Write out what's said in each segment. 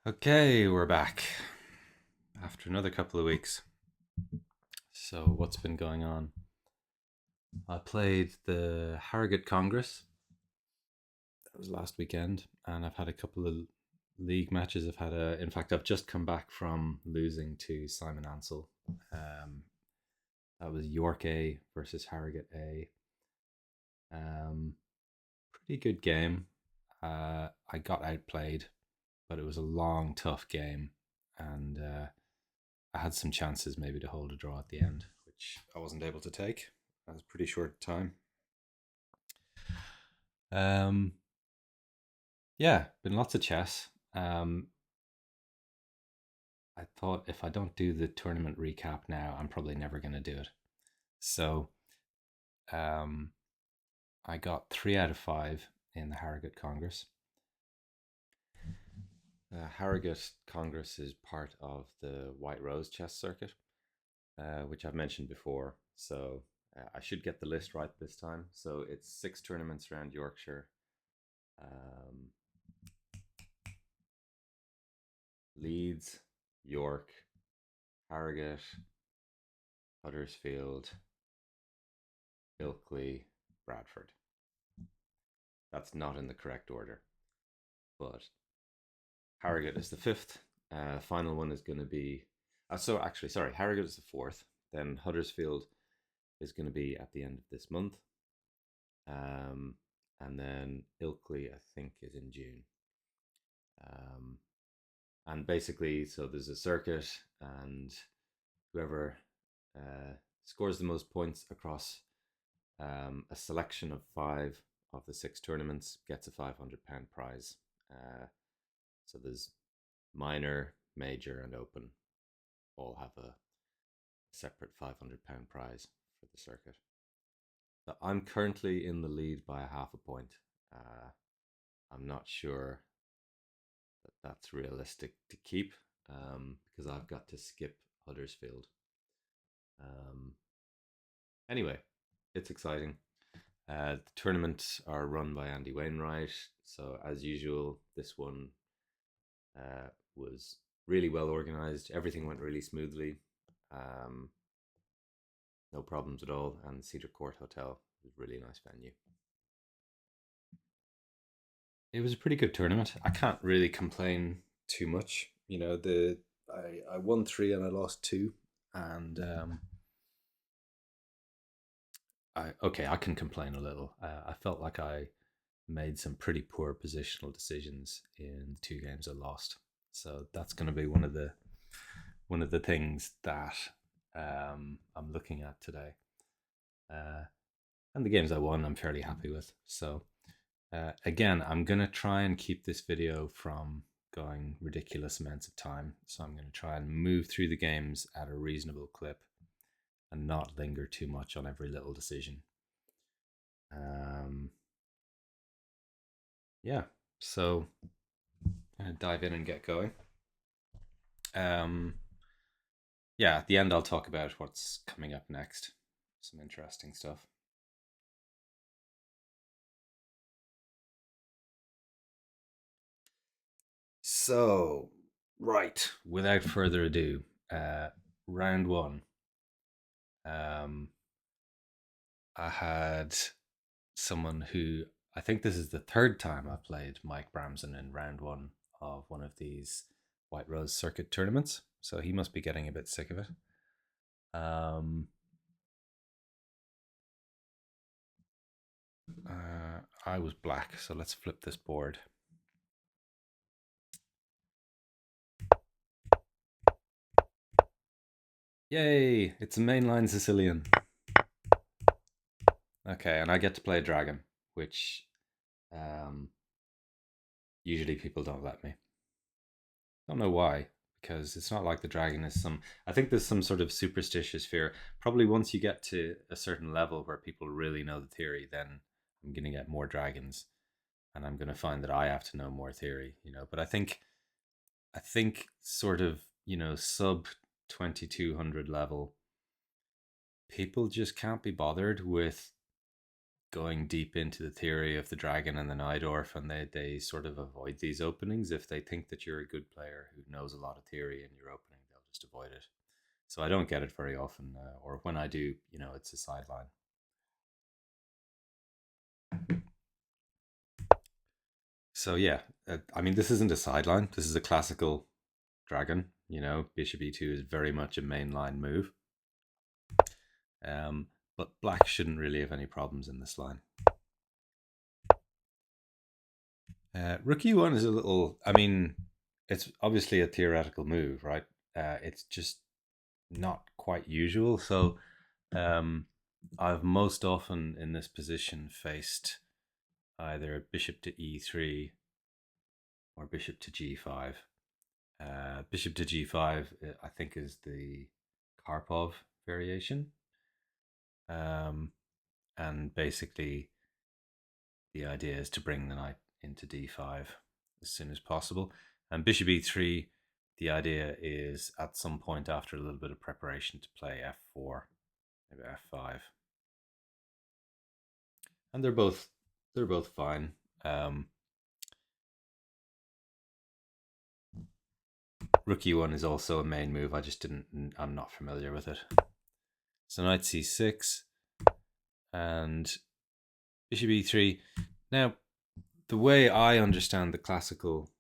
Okay, we're back after another couple of weeks. So, what's been going on? I played the Harrogate Congress. That was last weekend, and I've had a couple of league matches. In fact, I've just come back from losing to Simon Ansell. Um, that was York A versus Harrogate A. Um, Pretty good game. I got outplayed, but it was a long, tough game, and I had some chances maybe to hold a draw at the end, which I wasn't able to take. That was a pretty short time. Um, yeah, been lots of chess. I thought if I don't do the tournament recap now, I'm probably never going to do it. So um, I got 3 out of 5 in the Harrogate Congress. Harrogate Congress is part of the White Rose chess circuit, which I've mentioned before. So I should get the list right this time. So it's 6 tournaments around Yorkshire. Um, Leeds, York, Harrogate, Huddersfield, Ilkley, Bradford. That's not in the correct order, but Harrogate is the fifth. Final one is going to be. Sorry, Harrogate is the fourth. Then Huddersfield is going to be at the end of this month. Um, and then Ilkley, I think, is in June. Um, and basically, so there's a circuit, and whoever uh, scores the most points across a selection of 5 of the 6 tournaments gets a £500 prize. So there's minor, major, and open all have a separate £500 prize for the circuit. So I'm currently in the lead by a half a point. Uh, I'm not sure that that's realistic to keep because I've got to skip Huddersfield. Um, anyway, it's exciting. The tournaments are run by Andy Wainwright. So, as usual, this one was really well organized. Everything went really smoothly. Um, no problems at all. And Cedar Court Hotel was a really nice venue. It was a pretty good tournament. I can't really complain too much. I won 3 and I lost 2, and I can complain a little. I felt like I made some pretty poor positional decisions in the 2 games I lost. So that's going to be one of the things that I'm looking at today. Uh, and the games I won, I'm fairly happy with. So again, I'm going to try and keep this video from going ridiculous amounts of time. So I'm going to try and move through the games at a reasonable clip and not linger too much on every little decision. Um, yeah, so I'm going to dive in and get going. Um, yeah, at the end, I'll talk about what's coming up next. Some interesting stuff. So, right, without further ado, round one. Um, I had someone who I think this is the third time I played Mike Bramson in round one of one of these White Rose Circuit tournaments. So he must be getting a bit sick of it. I was black, so let's flip this board. Yay! It's a mainline Sicilian. Okay, and I get to play a dragon, which um, usually people don't let me. Don't know why, because it's not like the dragon is some. I think there's some sort of superstitious fear. Probably once you get to a certain level where people really know the theory, then I'm going to get more dragons, and I'm going to find that I have to know more theory. But I think sort of sub 2200 level, people just can't be bothered with going deep into the theory of the dragon and the Najdorf, and they sort of avoid these openings. If they think that you're a good player who knows a lot of theory in your opening, they'll just avoid it. So I don't get it very often, or when I do, it's a sideline. So yeah, I mean, this isn't a sideline. This is a classical dragon. Bishop e2 is very much a mainline move. But black shouldn't really have any problems in this line. Rook e1 is a little, I mean, it's obviously a theoretical move, right? It's just not quite usual. So I've most often in this position faced either bishop to e3 or bishop to g5. Bishop to g5, I think, is the Karpov variation. And basically, the idea is to bring the knight into d5 as soon as possible. And bishop e3, the idea is at some point after a little bit of preparation to play f4, maybe f5. And they're both fine. Rook e1 is also a main move. I'm not familiar with it. So knight c6 and bishop e3. Now, the way I understand the classical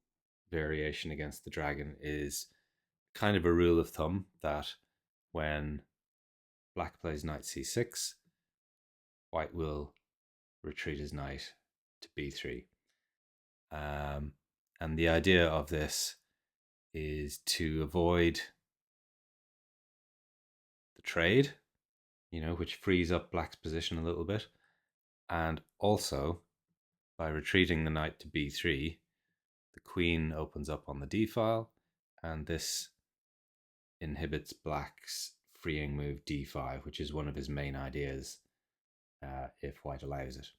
variation against the dragon is kind of a rule of thumb that when black plays knight c6, white will retreat his knight to b3. And the idea of this is to avoid the trade, which frees up black's position a little bit. And also, by retreating the knight to b3, the queen opens up on the d file, and this inhibits black's freeing move d5, which is one of his main ideas if white allows it.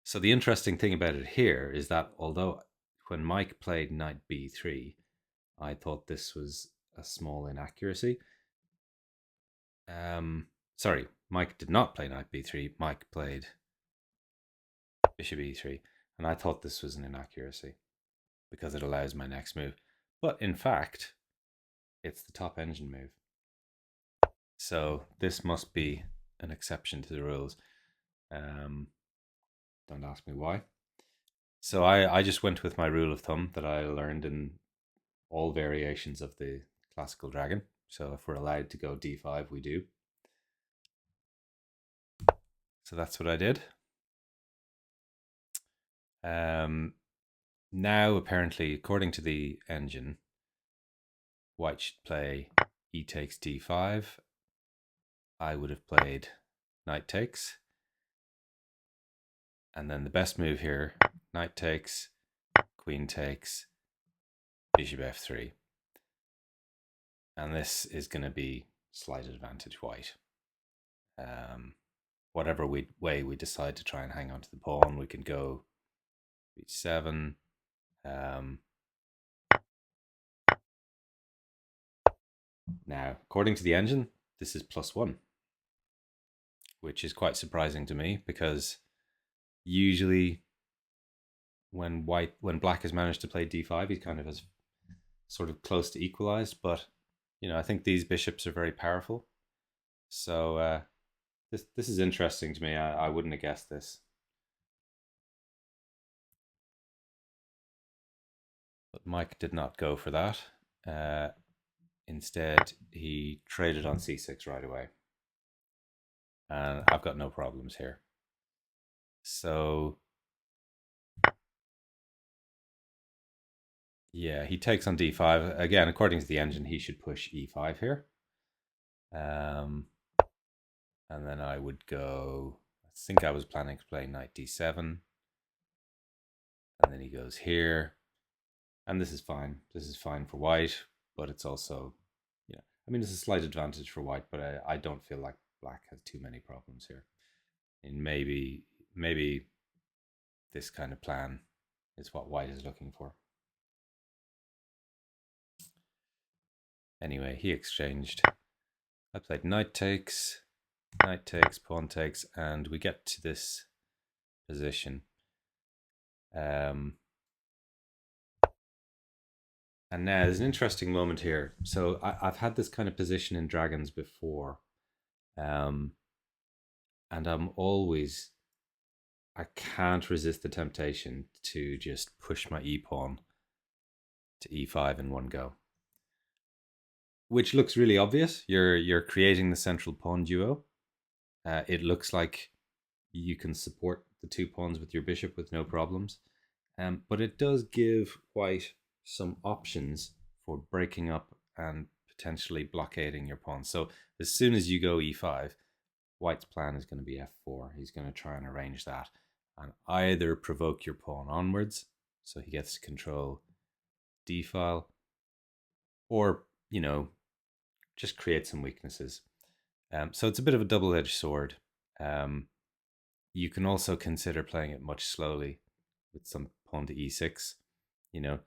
So the interesting thing about it here is that although when Mike played knight b3, I thought this was a small inaccuracy. Sorry, Mike did not play knight b3. Mike played bishop e3, and I thought this was an inaccuracy because it allows my next move. But in fact, it's the top engine move. So this must be an exception to the rules. Don't ask me why. So I just went with my rule of thumb that I learned in all variations of the classical dragon. So if we're allowed to go d5, we do. So that's what I did. Now, apparently, according to the engine, white should play e takes d5. I would have played knight takes. And then the best move here, knight takes, queen takes, bishop f3. And this is going to be slight advantage white. Whatever way we decide to try and hang on to the pawn, we can go b7. Now, according to the engine, this is +1, which is quite surprising to me because usually when black has managed to play d5, he kind of has sort of close to equalized. But I think these bishops are very powerful. So this is interesting to me. I wouldn't have guessed this. But Mike did not go for that. Instead, he traded on c6 right away. And I've got no problems here. So yeah, he takes on d5. Again, according to the engine, he should push e5 here. And then I would go, I think I was planning to play knight d7. And then he goes here. And this is fine. This is fine for white, but it's also, I mean, it's a slight advantage for white, but I don't feel like black has too many problems here. And maybe this kind of plan is what white is looking for. Anyway, he exchanged. I played knight takes, Knight takes, pawn takes, and we get to this position. And now there's an interesting moment here. So I've had this kind of position in dragons before, and I can't resist the temptation to just push my e pawn to e5 in one go, which looks really obvious. You're creating the central pawn duo. It looks like you can support the two pawns with your bishop with no problems. But it does give White some options for breaking up and potentially blockading your pawn. So as soon as you go e5, White's plan is going to be f4. He's going to try and arrange that and either provoke your pawn onwards, so he gets to control d file, or, just create some weaknesses. So it's a bit of a double-edged sword. You can also consider playing it much slowly with some pawn to e6. You know,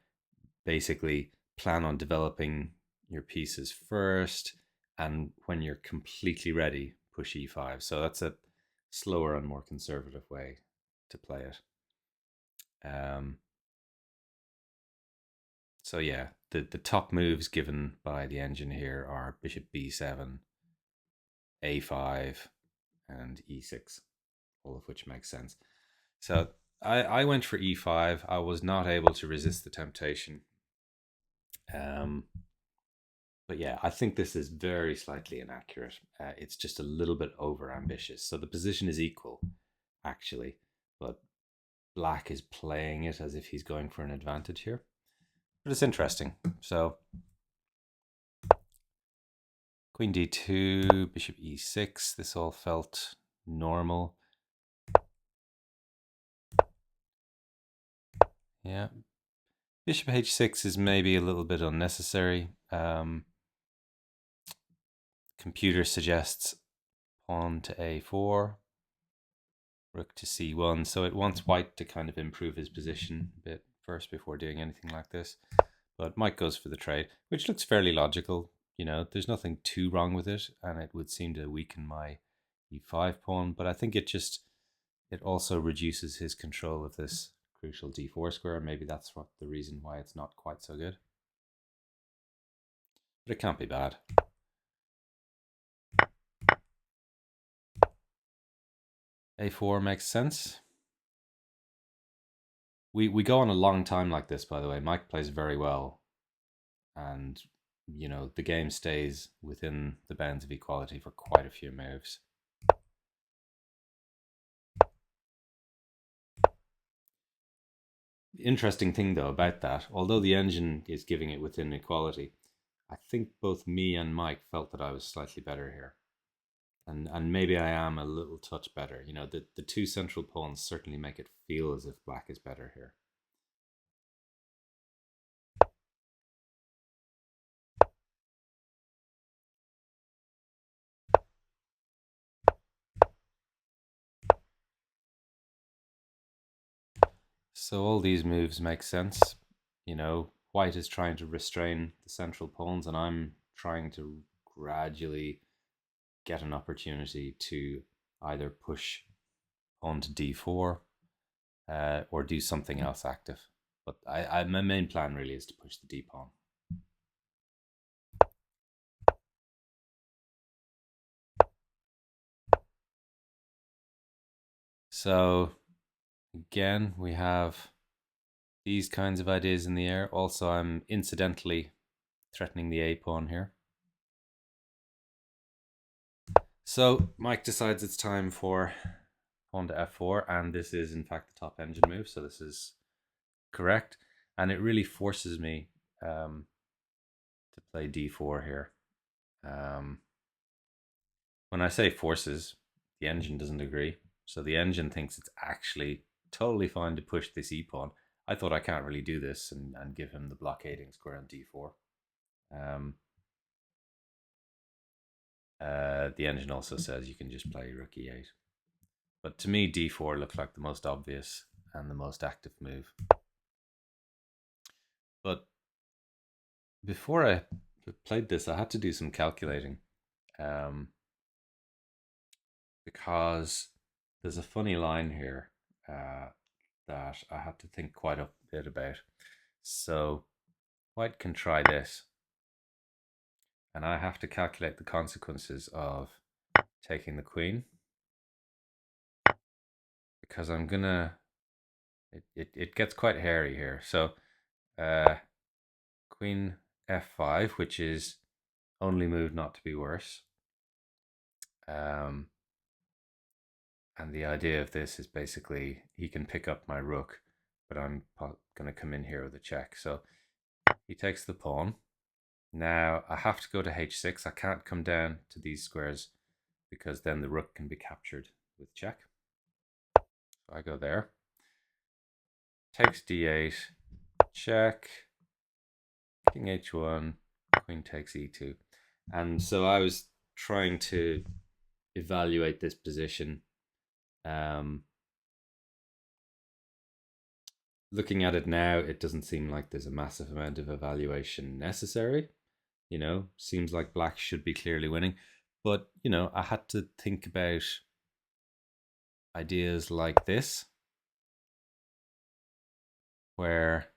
basically plan on developing your pieces first, and when you're completely ready, push e5. So that's a slower and more conservative way to play it. So yeah, the top moves given by the engine here are bishop b7, a5, and e6, all of which makes sense. So I went for e5. I was not able to resist the temptation. But yeah, I think this is very slightly inaccurate. It's just a little bit over ambitious. So the position is equal, actually, but Black is playing it as if he's going for an advantage here. But it's interesting. So Queen d2, bishop e6. This all felt normal. Yeah. Bishop h6 is maybe a little bit unnecessary. Computer suggests pawn to a4, rook to c1. So it wants White to kind of improve his position a bit first before doing anything like this. But Mike goes for the trade, which looks fairly logical. There's nothing too wrong with it, and it would seem to weaken my e5 pawn. But I think it also reduces his control of this crucial d4 square. Maybe that's the reason why it's not quite so good. But it can't be bad. a4 makes sense. We go on a long time like this, by the way. Mike plays very well, and the game stays within the bounds of equality for quite a few moves. The interesting thing though about that, although the engine is giving it within equality, I think both me and Mike felt that I was slightly better here. And maybe I am a little touch better. The two central pawns certainly make it feel as if Black is better here. So all these moves make sense. White is trying to restrain the central pawns, and I'm trying to gradually get an opportunity to either push pawn to d4 or do something else active. But my main plan really is to push the d pawn. So again, we have these kinds of ideas in the air. Also, I'm incidentally threatening the a pawn here. So Mike decides it's time for pawn to f4, and this is in fact the top engine move, so this is correct. And it really forces me to play d4 here. When I say forces, the engine doesn't agree. So the engine thinks it's actually totally fine to push this e pawn. I thought I can't really do this and give him the blockading square on d4. The engine also says you can just play rook e8. But to me, d4 looked like the most obvious and the most active move. But before I played this, I had to do some calculating. because there's a funny line here that I have to think quite a bit about. So White can try this, and I have to calculate the consequences of taking the queen, because I'm gonna it gets quite hairy here. So queen f5, which is only move not to be worse. And the idea of this is basically he can pick up my rook, but I'm going to come in here with a check. So he takes the pawn. Now I have to go to h6. I can't come down to these squares because then the rook can be captured with check. So I go there. Takes d8, check, king h1, queen takes e2. And so I was trying to evaluate this position. Looking at it now, it doesn't seem like there's a massive amount of evaluation necessary. Seems like black should be clearly winning. But, I had to think about ideas like this, where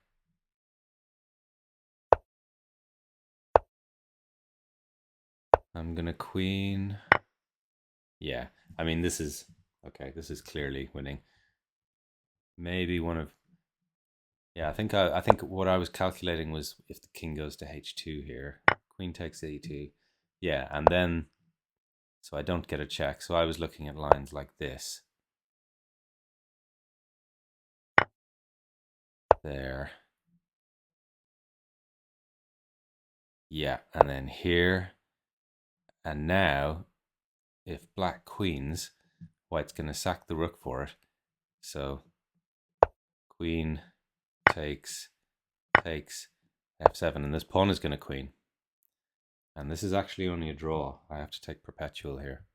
I'm going to queen. Yeah, I mean, this is clearly winning. Maybe one of, yeah, I think what I was calculating was if the king goes to h2 here, queen takes e2. Yeah, and then, so I don't get a check. So I was looking at lines like this. There. Yeah, and then here. And now, if black queens, White's going to sack the rook for it. So queen takes f7, and this pawn is going to queen. And this is actually only a draw. I have to take perpetual here.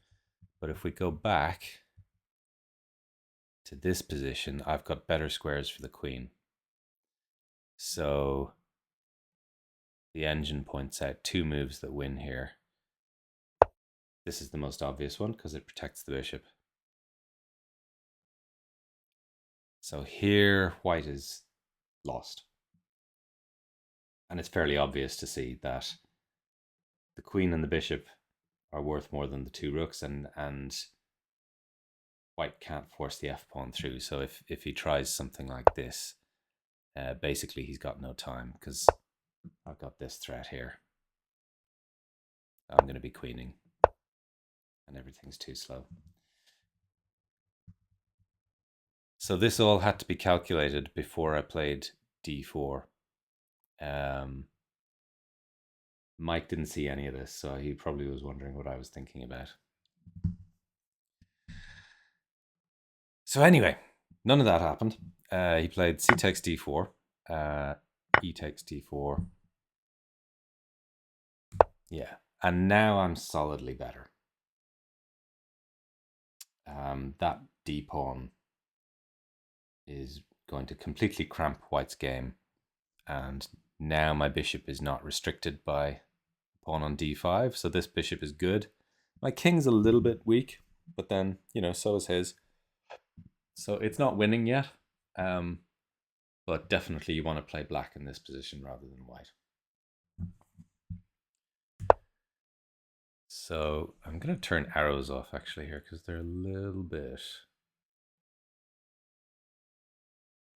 But if we go back to this position, I've got better squares for the queen. So the engine points out two moves that win here. This is the most obvious one because it protects the bishop. So here, White is lost. And it's fairly obvious to see that the queen and the bishop are worth more than the two rooks, and White can't force the f-pawn through. So if he tries something like this, basically he's got no time because I've got this threat here. I'm going to be queening and everything's too slow. So this all had to be calculated before I played d4. Mike didn't see any of this, so he probably was wondering what I was thinking about. So anyway, none of that happened. He played c takes d4, e takes d4. Yeah, and now I'm solidly better. That d pawn is going to completely cramp White's game, and now my bishop is not restricted by pawn on d5, so this bishop is good. My king's a little bit weak, but then, so is his. So it's not winning yet, but definitely you want to play black in this position rather than white. So I'm going to turn arrows off actually here because they're a little bit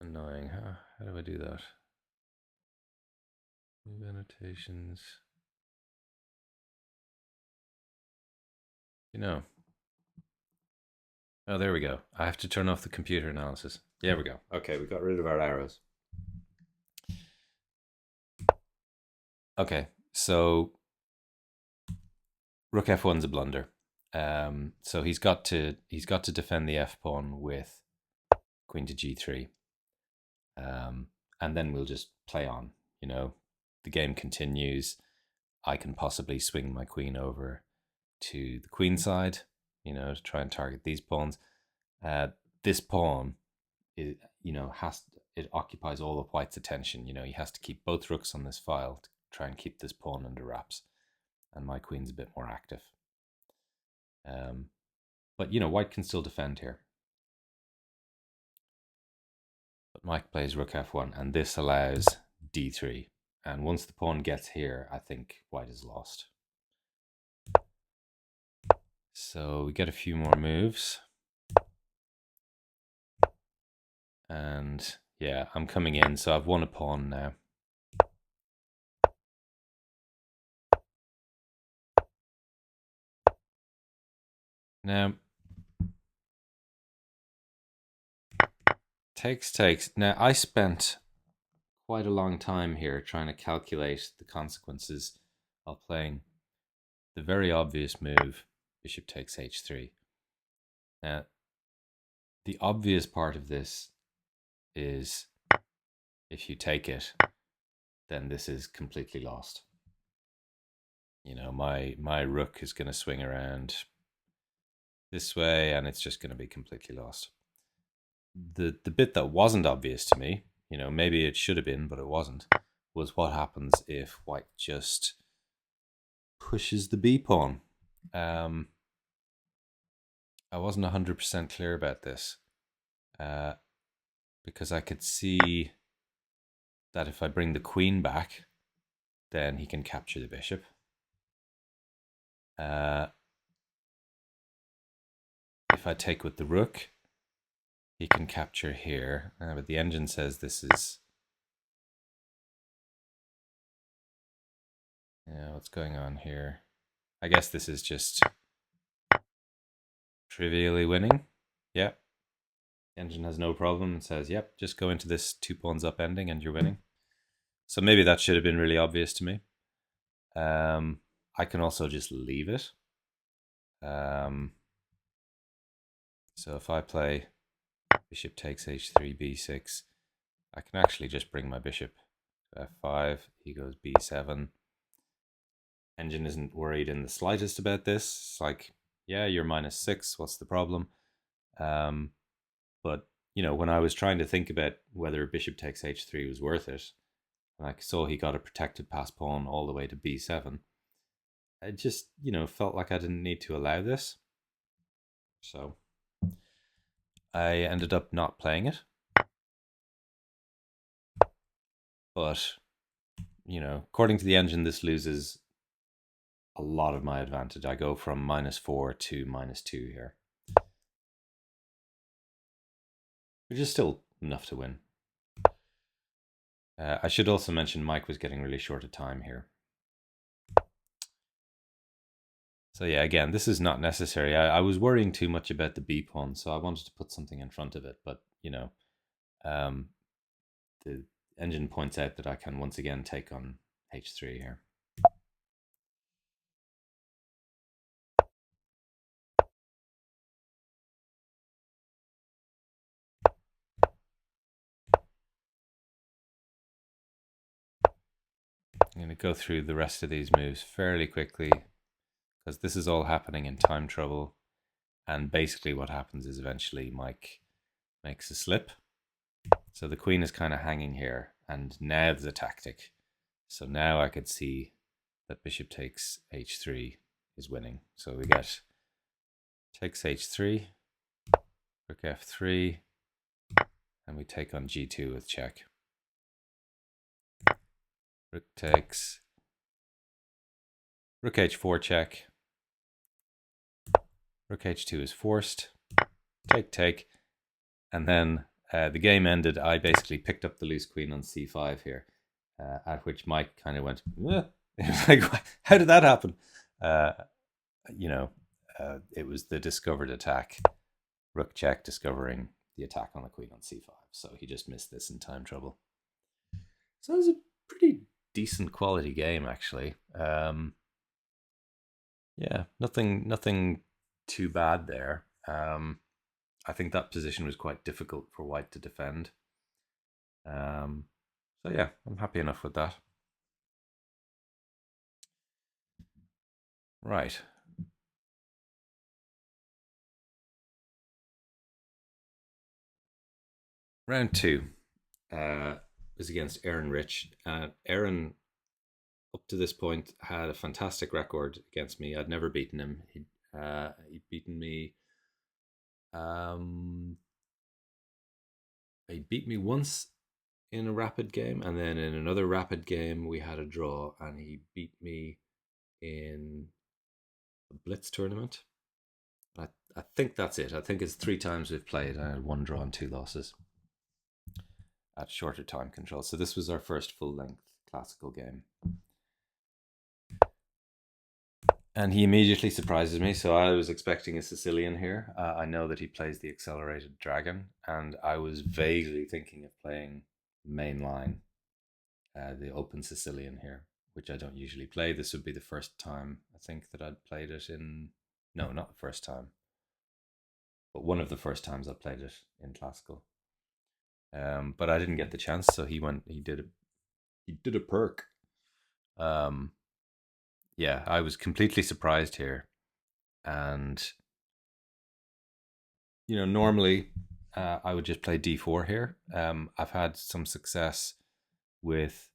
annoying. How do I do that? Move annotations. Oh, there we go. I have to turn off the computer analysis. There we go. Okay, we got rid of our arrows. Okay, so rook f1's a blunder. So he's got to defend the f pawn with queen to g3, and then we'll just play on. The game continues. I can possibly swing my queen over to the queen side, to try and target these pawns. This pawn, it occupies all of White's attention. He has to keep both rooks on this file to try and keep this pawn under wraps, and my queen's a bit more active. But, white can still defend here. But Mike plays rook f1, and this allows d3. And once the pawn gets here, I think white is lost. So we get a few more moves. And yeah, I'm coming in, so I've won a pawn now. Now, takes. Now, I spent quite a long time here trying to calculate the consequences of playing the very obvious move, bishop takes h3. Now, the obvious part of this is if you take it, then this is completely lost. My rook is going to swing around this way, and it's just going to be completely lost. The bit that wasn't obvious to me, maybe it should have been, but it wasn't, was what happens if white just pushes the b pawn. I wasn't 100% clear about this, because I could see that if I bring the queen back, then he can capture the bishop. If I take with the rook, he can capture here. But the engine says this is... what's going on here? I guess this is just trivially winning. Yeah. The engine has no problem and says, yep, just go into this 2 pawns up ending and you're winning. So maybe that should have been really obvious to me. I can also just leave it. So if I play bishop takes h3, b6, I can actually just bring my bishop to f5. He goes b7. Engine isn't worried in the slightest about this. It's like, yeah, you're -6. What's the problem? But, when I was trying to think about whether bishop takes h3 was worth it, and I saw he got a protected pass pawn all the way to b7, I just, felt like I didn't need to allow this. So I ended up not playing it. But, according to the engine, this loses a lot of my advantage. I go from -4 to -2 here, which is still enough to win. I should also mention Mike was getting really short of time here. So yeah, again, this is not necessary. I was worrying too much about the b pawn, so I wanted to put something in front of it. But, the engine points out that I can once again take on h3 here. I'm going to go through the rest of these moves fairly quickly, because this is all happening in time trouble. And basically what happens is eventually Mike makes a slip. So the queen is kind of hanging here, and now there's a tactic. So now I could see that bishop takes h3 is winning. So we get takes h3, rook f3, and we take on g2 with check. Rook takes, rook h4 check, rook h2 is forced, take, and then the game ended. I basically picked up the loose queen on c5 here, at which Mike kind of went, it was like, how did that happen? It was the discovered attack. Rook check, discovering the attack on the queen on c5. So he just missed this in time trouble. So it was a pretty decent quality game, actually. Yeah, nothing too bad there. I think that position was quite difficult for white to defend. So yeah, I'm happy enough with that. Right. Round 2 is against Aaron Rich. Aaron, up to this point, had a fantastic record against me. I'd never beaten him. He'd beaten me Um, he beat me once in a rapid game, and then in another rapid game we had a draw, and he beat me in a blitz tournament. I, I think that's it. I think it's 3 times we've played. I had 1 draw and 2 losses at shorter time control. So this was our first full length classical game. And he immediately surprises me. So I was expecting a Sicilian here. I know that he plays the accelerated dragon, and I was vaguely thinking of playing mainline, the open Sicilian here, which I don't usually play. This would be the first time I think that I'd played it in. No, not the first time, but one of the first times I played it in classical. But I didn't get the chance, so he went. He did a perk. Um, yeah, I was completely surprised here, and normally I would just play d4 here. I've had some success with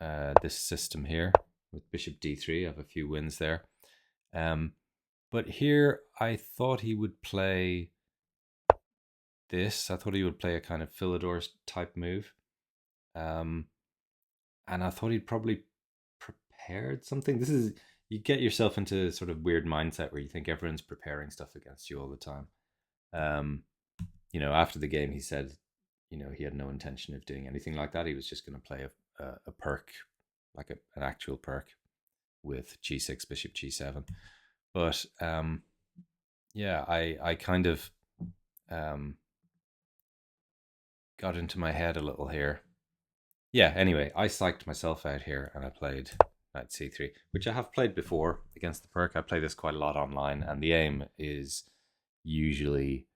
this system here with bishop d3. I have a few wins there. But here I thought he would play this. I thought he would play a kind of Philidor's type move. And I thought he'd probably prepared something. You get yourself into sort of weird mindset where you think everyone's preparing stuff against you all the time. Um, after the game, he said, he had no intention of doing anything like that. He was just going to play a perk, like an actual perk with g6, bishop g7. But yeah, I kind of got into my head a little here. Yeah, anyway, I psyched myself out here and I played knight c3, which I have played before against the perk. I play this quite a lot online, and the aim is usually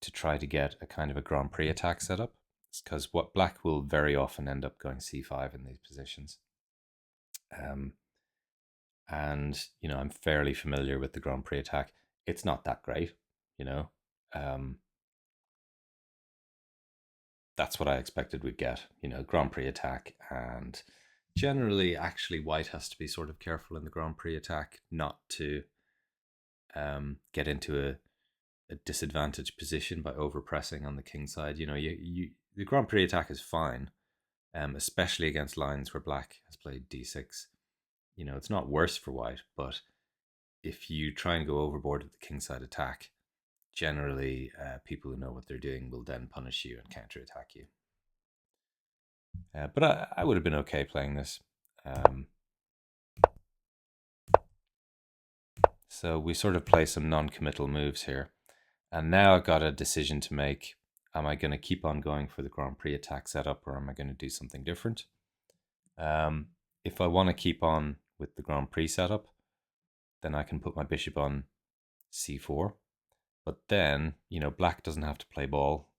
to try to get a kind of a Grand Prix attack set up. Because what black will very often end up going c5 in these positions. Um, and, I'm fairly familiar with the Grand Prix attack. It's not that great, you know. Um, that's what I expected we'd get, Grand Prix attack. And generally, actually, white has to be sort of careful in the Grand Prix attack not to get into a disadvantaged position by overpressing on the king side. The Grand Prix attack is fine, especially against lines where black has played d6. It's not worse for white, but if you try and go overboard with the kingside attack, generally people who know what they're doing will then punish you and counterattack you. But I would have been okay playing this. So we sort of play some non-committal moves here. And now I've got a decision to make. Am I going to keep on going for the Grand Prix attack setup, or am I going to do something different? If I want to keep on with the Grand Prix setup, then I can put my bishop on c4. But then, black doesn't have to play ball.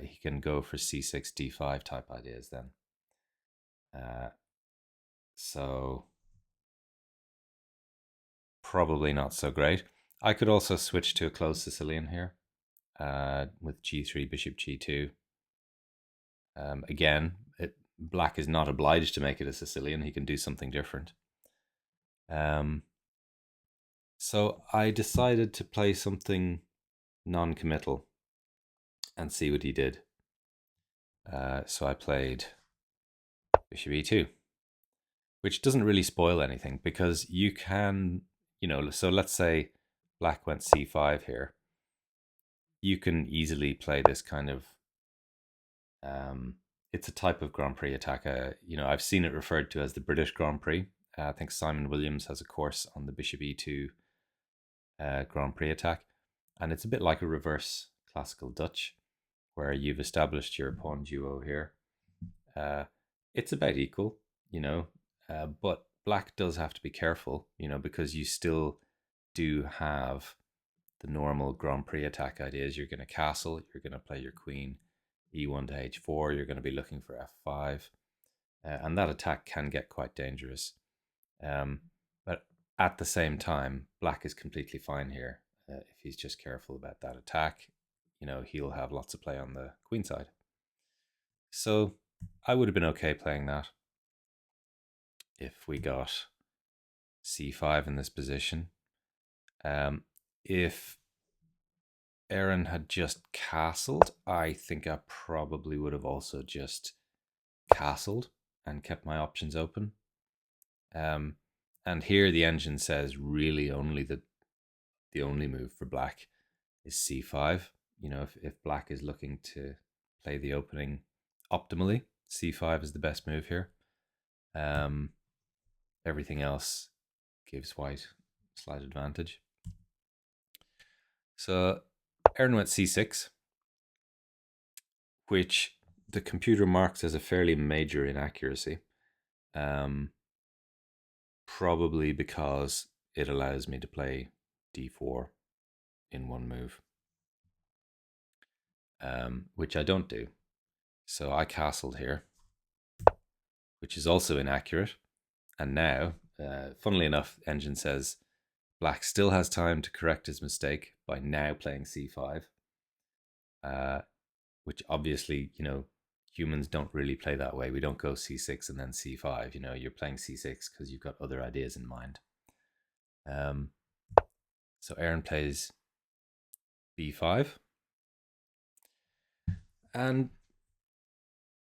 He can go for c6, d5 type ideas then. So probably not so great. I could also switch to a closed Sicilian here with g3, bishop g2. Again, black is not obliged to make it a Sicilian. He can do something different. So I decided to play something non-committal and see what he did. So I played bishop e2, which doesn't really spoil anything because you can, so let's say black went c5 here. You can easily play this kind of, it's a type of Grand Prix attack. I've seen it referred to as the British Grand Prix. I think Simon Williams has a course on the bishop e2 Grand Prix attack. And it's a bit like a reverse classical Dutch, where you've established your pawn duo here. It's about equal, but black does have to be careful, because you still do have the normal Grand Prix attack ideas. You're going to castle, you're going to play your queen e1 to h4, you're going to be looking for f5, and that attack can get quite dangerous. But at the same time, black is completely fine here. If he's just careful about that attack, he'll have lots of play on the queen side. So I would have been okay playing that if we got c5 in this position. If Aaron had just castled, I think I probably would have also just castled and kept my options open. Um, and here the engine says really only the only move for black is c5. If black is looking to play the opening optimally, c5 is the best move here. Everything else gives white slight advantage. So Aaron went c6, which the computer marks as a fairly major inaccuracy. Probably because it allows me to play d4 in one move, which I don't do. So I castled here, which is also inaccurate. And now, funnily enough, engine says black still has time to correct his mistake by now playing c5, which obviously, humans don't really play that way. We don't go c6 and then c5. You're playing c6 because you've got other ideas in mind. So Aaron plays b5. And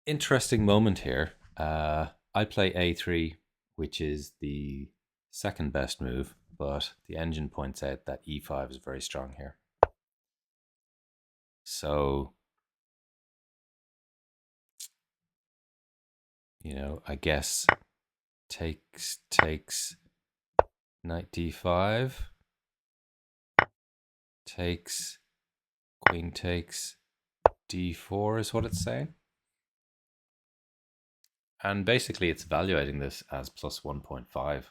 interesting moment here. I play a3, which is the second best move, but the engine points out that e5 is very strong here. So, I guess takes knight d5, takes queen takes d4 is what it's saying. And basically it's evaluating this as plus 1.5,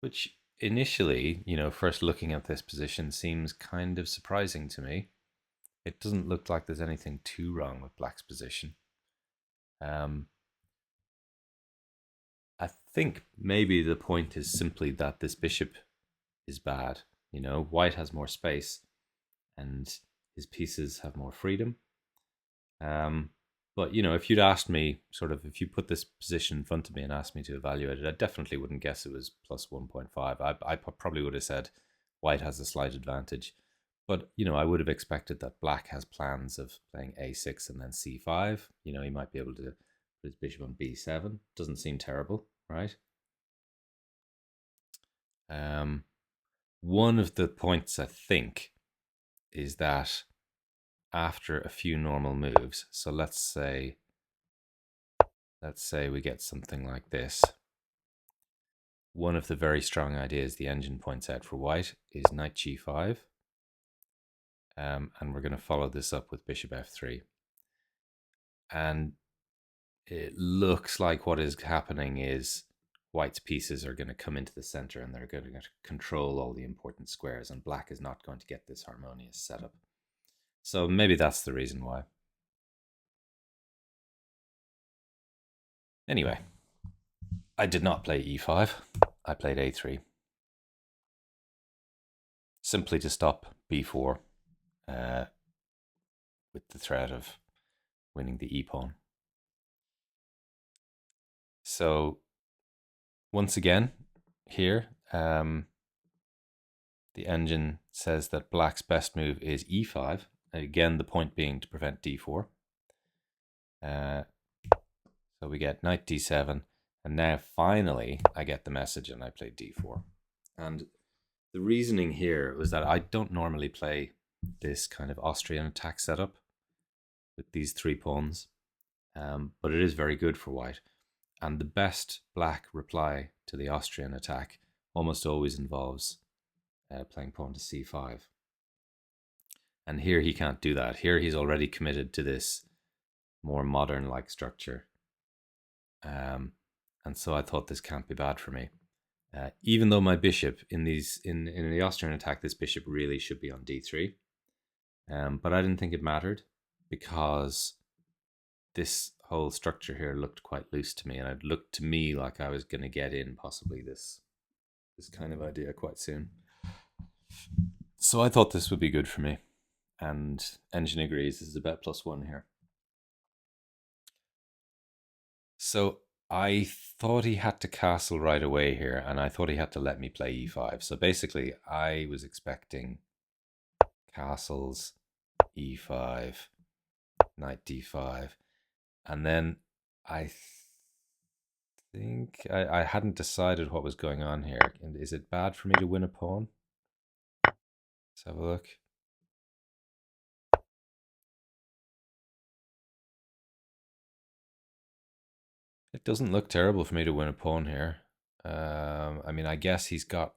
which initially, first looking at this position seems kind of surprising to me. It doesn't look like there's anything too wrong with black's position. I think maybe the point is simply that this bishop is bad. White has more space and his pieces have more freedom. But, if you'd asked me, if you put this position in front of me and asked me to evaluate it, I definitely wouldn't guess it was plus 1.5. I probably would have said white has a slight advantage. But, I would have expected that black has plans of playing a6 and then c5. He might be able to put his bishop on b7. Doesn't seem terrible, right? One of the points, I think, is that after a few normal moves, so let's say we get something like this. One of the very strong ideas the engine points out for white is knight g5. And we're going to follow this up with bishop f3. And it looks like what is happening is white's pieces are going to come into the center and they're going to control all the important squares, and black is not going to get this harmonious setup. So maybe that's the reason why. Anyway, I did not play e5. I played a3. Simply to stop b4 with the threat of winning the e-pawn. So once again, here, the engine says that black's best move is e5. Again, the point being to prevent d4. So we get knight d7, and now finally I get the message and I play d4. And the reasoning here was that I don't normally play this kind of Austrian attack setup with these three pawns, but it is very good for white. And the best black reply to the Austrian attack almost always involves playing pawn to c5. And here he can't do that. Here he's already committed to this more modern-like structure. And so I thought this can't be bad for me. Even though my bishop in the Austrian attack, this bishop really should be on d3. But I didn't think it mattered because this whole structure here looked quite loose to me, and it looked to me like I was going to get in possibly this kind of idea quite soon. So I thought this would be good for me, and engine agrees. This is about +1 here. So I thought he had to castle right away here, and I thought he had to let me play e5. So basically, I was expecting castles, e5, knight d5, and then I think I hadn't decided what was going on here. Is it bad for me to win a pawn? Let's have a look. It doesn't look terrible for me to win a pawn here. I mean, I guess he's got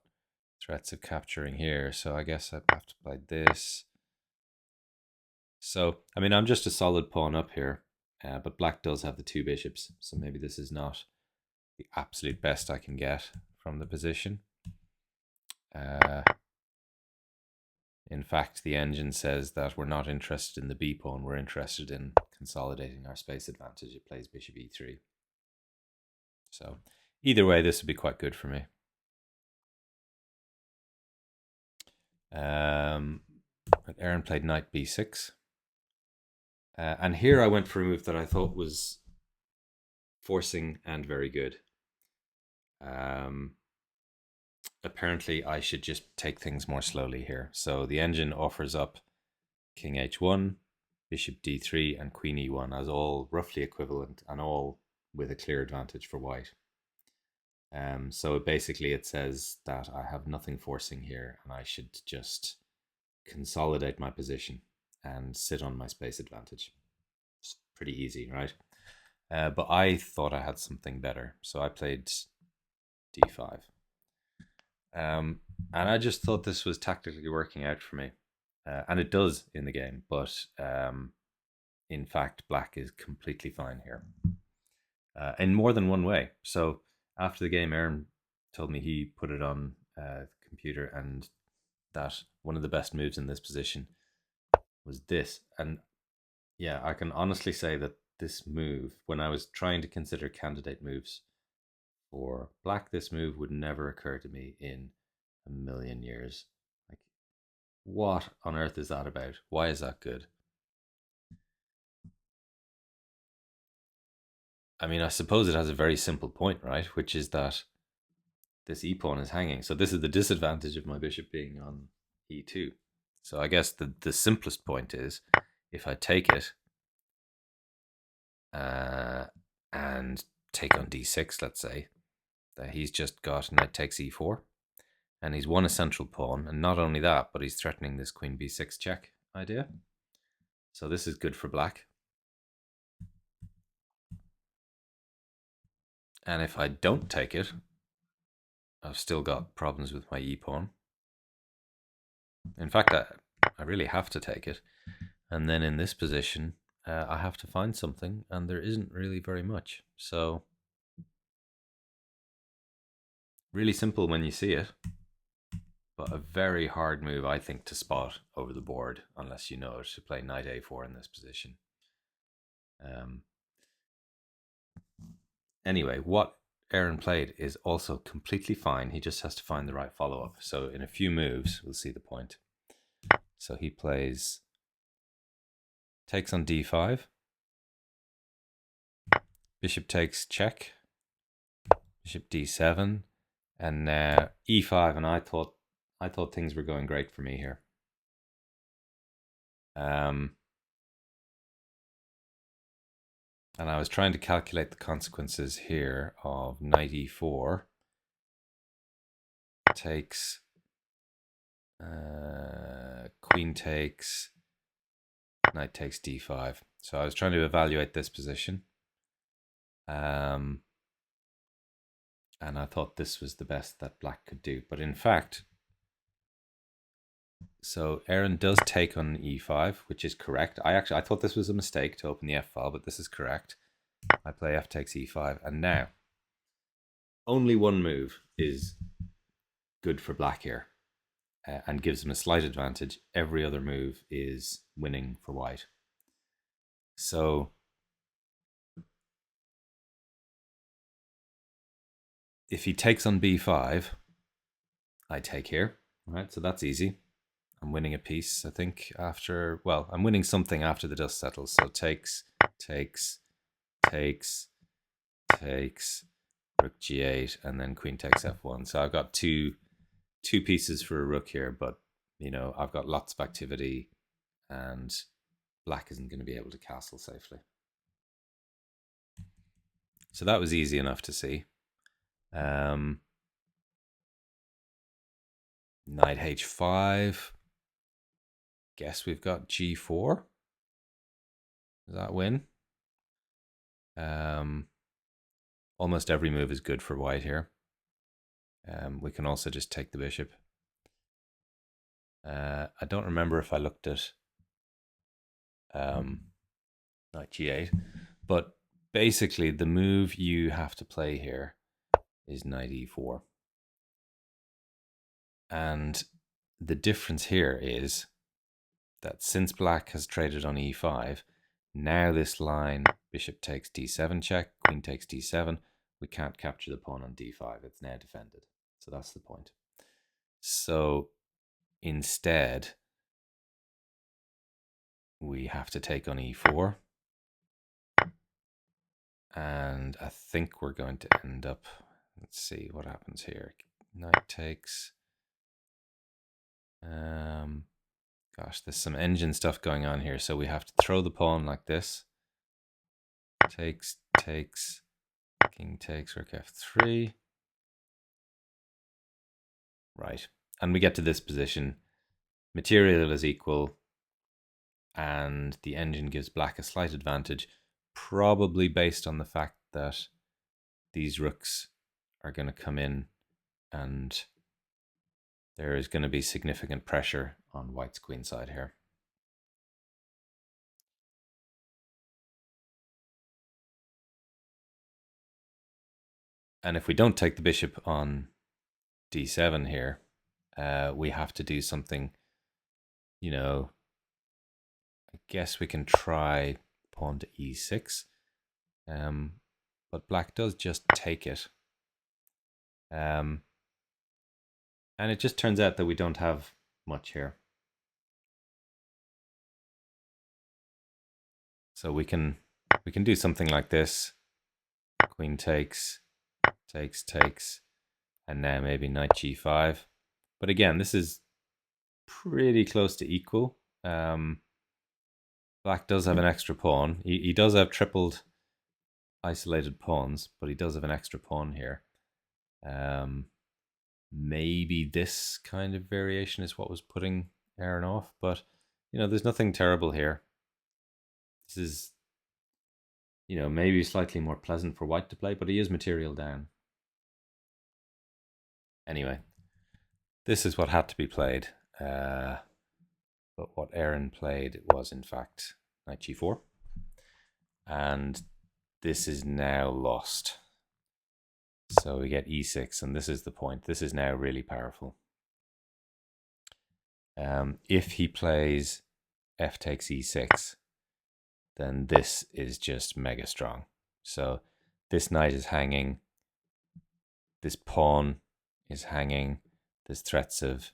threats of capturing here, so I guess I'd have to play this. So, I mean, I'm just a solid pawn up here, but black does have the two bishops, so maybe this is not the absolute best I can get from the position. In fact, the engine says that we're not interested in the b pawn, we're interested in consolidating our space advantage. It plays bishop e3. So either way, this would be quite good for me. Aaron played knight b6. And here I went for a move that I thought was forcing and very good. Apparently, I should just take things more slowly here. So the engine offers up king h1, bishop d3, and queen e1 as all roughly equivalent and all with a clear advantage for white. So basically it says that I have nothing forcing here and I should just consolidate my position and sit on my space advantage. It's pretty easy, right? But I thought I had something better, so I played d5. And I just thought this was tactically working out for me. And it does in the game, but in fact, black is completely fine here. In more than one way. So after the game, Aaron told me he put it on the computer and that one of the best moves in this position was this. And yeah, I can honestly say that this move, when I was trying to consider candidate moves for black, this move would never occur to me in a million years. Like, what on earth is that about? Why is that good? I mean, I suppose it has a very simple point, right? Which is that this e-pawn is hanging. So this is the disadvantage of my bishop being on e2. So I guess the simplest point is if I take it and take on d6, let's say, that he's just got knight takes e4. And he's won a central pawn. And not only that, but he's threatening this queen b6 check idea. So this is good for black. And if I don't take it, I've still got problems with my e-pawn. In fact, I really have to take it. And then in this position, I have to find something, and there isn't really very much. So, really simple when you see it, but a very hard move, I think, to spot over the board, unless you know to play knight a4 in this position. Anyway, what Aaron played is also completely fine. He just has to find the right follow-up. So in a few moves, we'll see the point. So he plays, takes on d5, bishop takes check, bishop d7, and e5. And I thought things were going great for me here. And I was trying to calculate the consequences here of knight e4 takes, queen takes, knight takes d5. So I was trying to evaluate this position. And I thought this was the best that black could do. But in fact, so Aaron does take on e5, which is correct. I thought this was a mistake to open the f file, but this is correct. I play f takes e5, and now only one move is good for black here and gives him a slight advantage. Every other move is winning for white. So if he takes on b5, I take here. All right, so that's easy. I'm winning a piece, I think, after, well, I'm winning something after the dust settles. So takes, takes, takes, takes rook g8, and then queen takes f1. So I've got two pieces for a rook here, but you know, I've got lots of activity and black isn't going to be able to castle safely. So that was easy enough to see. Knight h5. Guess we've got g4. Does that win? Almost every move is good for white here. We can also just take the bishop. I don't remember if I looked at knight g8, but basically the move you have to play here is knight e4. And the difference here is that since black has traded on e5, now this line, bishop takes d7 check, queen takes d7, we can't capture the pawn on d5. It's now defended. So that's the point. So instead, we have to take on e4. And I think we're going to end up, let's see what happens here. Knight takes. Gosh, there's some engine stuff going on here. So we have to throw the pawn like this. Takes, king takes, rook f3. Right. And we get to this position. Material is equal. And the engine gives black a slight advantage. Probably based on the fact that these rooks are going to come in and there is going to be significant pressure on white's queen side here. And if we don't take the bishop on d7 here, we have to do something, you know, I guess we can try pawn to e6, but black does just take it. And it just turns out that we don't have much here. So we can do something like this. Queen takes, takes, and now maybe knight g5. But again, this is pretty close to equal. Black does have an extra pawn. He does have tripled isolated pawns, but he does have an extra pawn here. Maybe this kind of variation is what was putting Aaron off, but you know, there's nothing terrible here. This is, you know, maybe slightly more pleasant for white to play, but he is material down. Anyway, this is what had to be played. But what Aaron played was in fact knight g4. And this is now lost. So we get e6, and this is the point. This is now really powerful. If he plays f takes e6, then this is just mega strong. So this knight is hanging, this pawn is hanging, there's threats of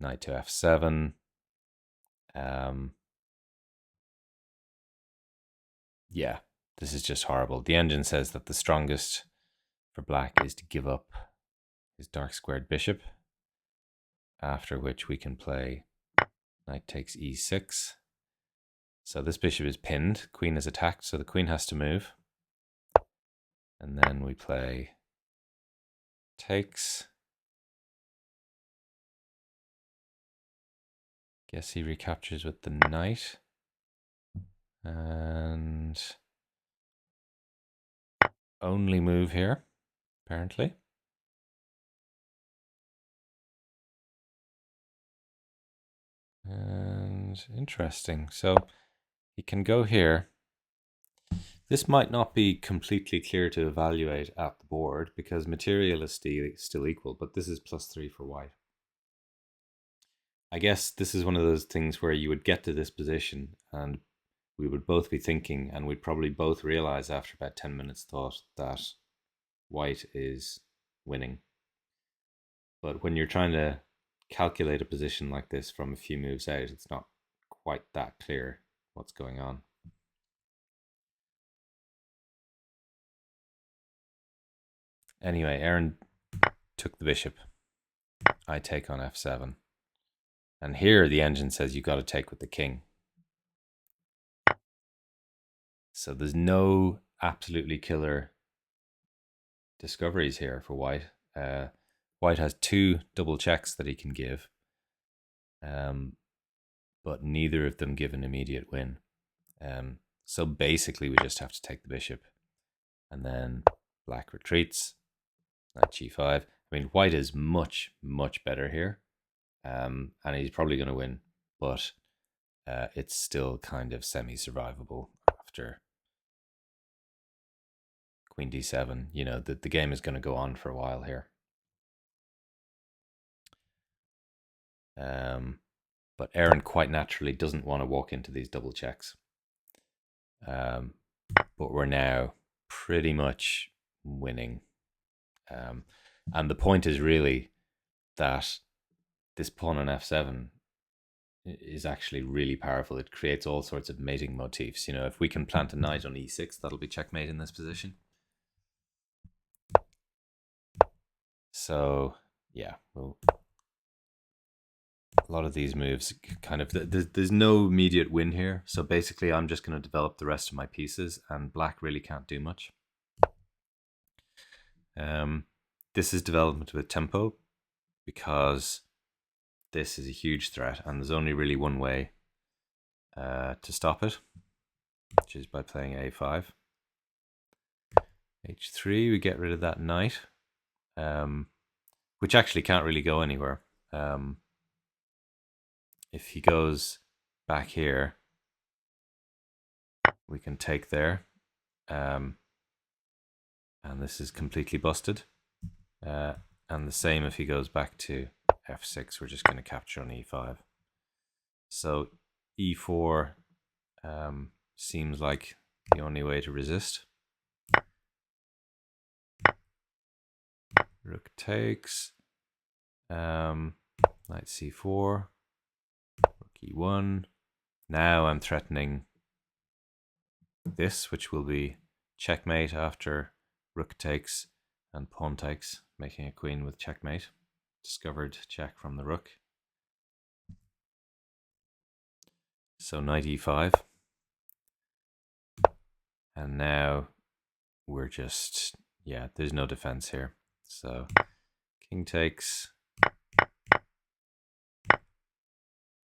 knight to f7. Yeah, this is just horrible. The engine says that the strongest for black is to give up his dark squared bishop, after which we can play knight takes e6. So this bishop is pinned, queen is attacked, so the queen has to move. And then we play takes. Guess he recaptures with the knight. And only move here, apparently. And interesting. So he can go here. This might not be completely clear to evaluate at the board because material is still equal, but this is +3 for white. I guess this is one of those things where you would get to this position and we would both be thinking, and we'd probably both realize after about 10 minutes thought that white is winning. But when you're trying to calculate a position like this from a few moves out, it's not quite that clear what's going on. Anyway, Aaron took the bishop. I take on f7. And here the engine says you've got to take with the king. So there's no absolutely killer discoveries here for White. White has 2 double checks that he can give, but neither of them give an immediate win. So basically we just have to take the bishop, and then black retreats, knight g5. I mean, White is much, much better here, and he's probably going to win, but it's still kind of semi-survivable after queen d7. You know, the game is going to go on for a while here. But Aaron quite naturally doesn't want to walk into these double checks. But we're now pretty much winning. And the point is really that this pawn on f7 is actually really powerful. It creates all sorts of mating motifs. You know, if we can plant a knight on e6, that'll be checkmate in this position. So, yeah, a lot of these moves kind of, there's no immediate win here. So basically, I'm just going to develop the rest of my pieces, and black really can't do much. This is development with tempo, because this is a huge threat, and there's only really one way to stop it, which is by playing a5. h3, we get rid of that knight, which actually can't really go anywhere. If he goes back here, we can take there, and this is completely busted. And the same if he goes back to f6, we're just going to capture on e5. So e4 seems like the only way to resist. Rook takes, knight c4, rook e1. Now I'm threatening this, which will be checkmate after rook takes and pawn takes, making a queen with checkmate. Discovered check from the rook. So knight e5. And now we're just, yeah, there's no defense here. So king takes,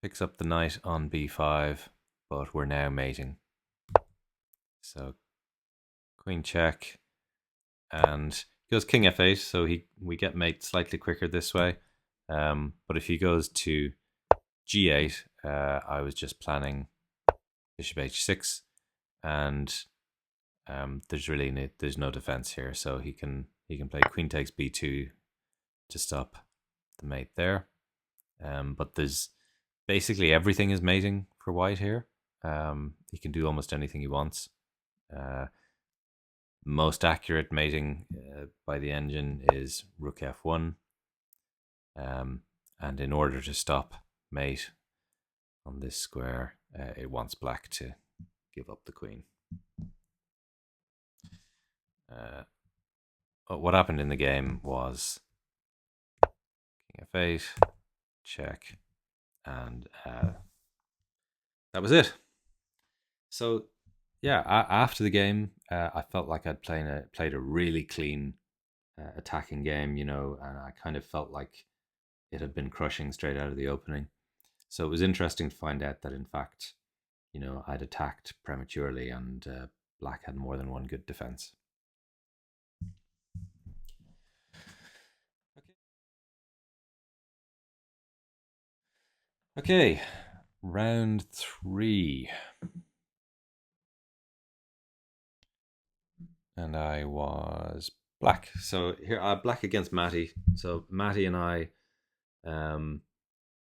picks up the knight on b5, but we're now mating. So queen check, and he goes king f8, so we get mate slightly quicker this way. But if he goes to g8, I was just planning bishop h6, and there's no defense here, so he can play queen takes b2 to stop the mate there. But there's basically everything is mating for White here. He can do almost anything he wants. Most accurate mating by the engine is rook f1. And in order to stop mate on this square, it wants black to give up the queen. What happened in the game was king f8, check, and that was it. So yeah, after the game, I felt like I'd played a really clean attacking game, you know, and I kind of felt like it had been crushing straight out of the opening. So it was interesting to find out that, in fact, you know, I'd attacked prematurely, and black had more than one good defense. Okay, round 3. And I was black. So here, black against Matty. So Matty and I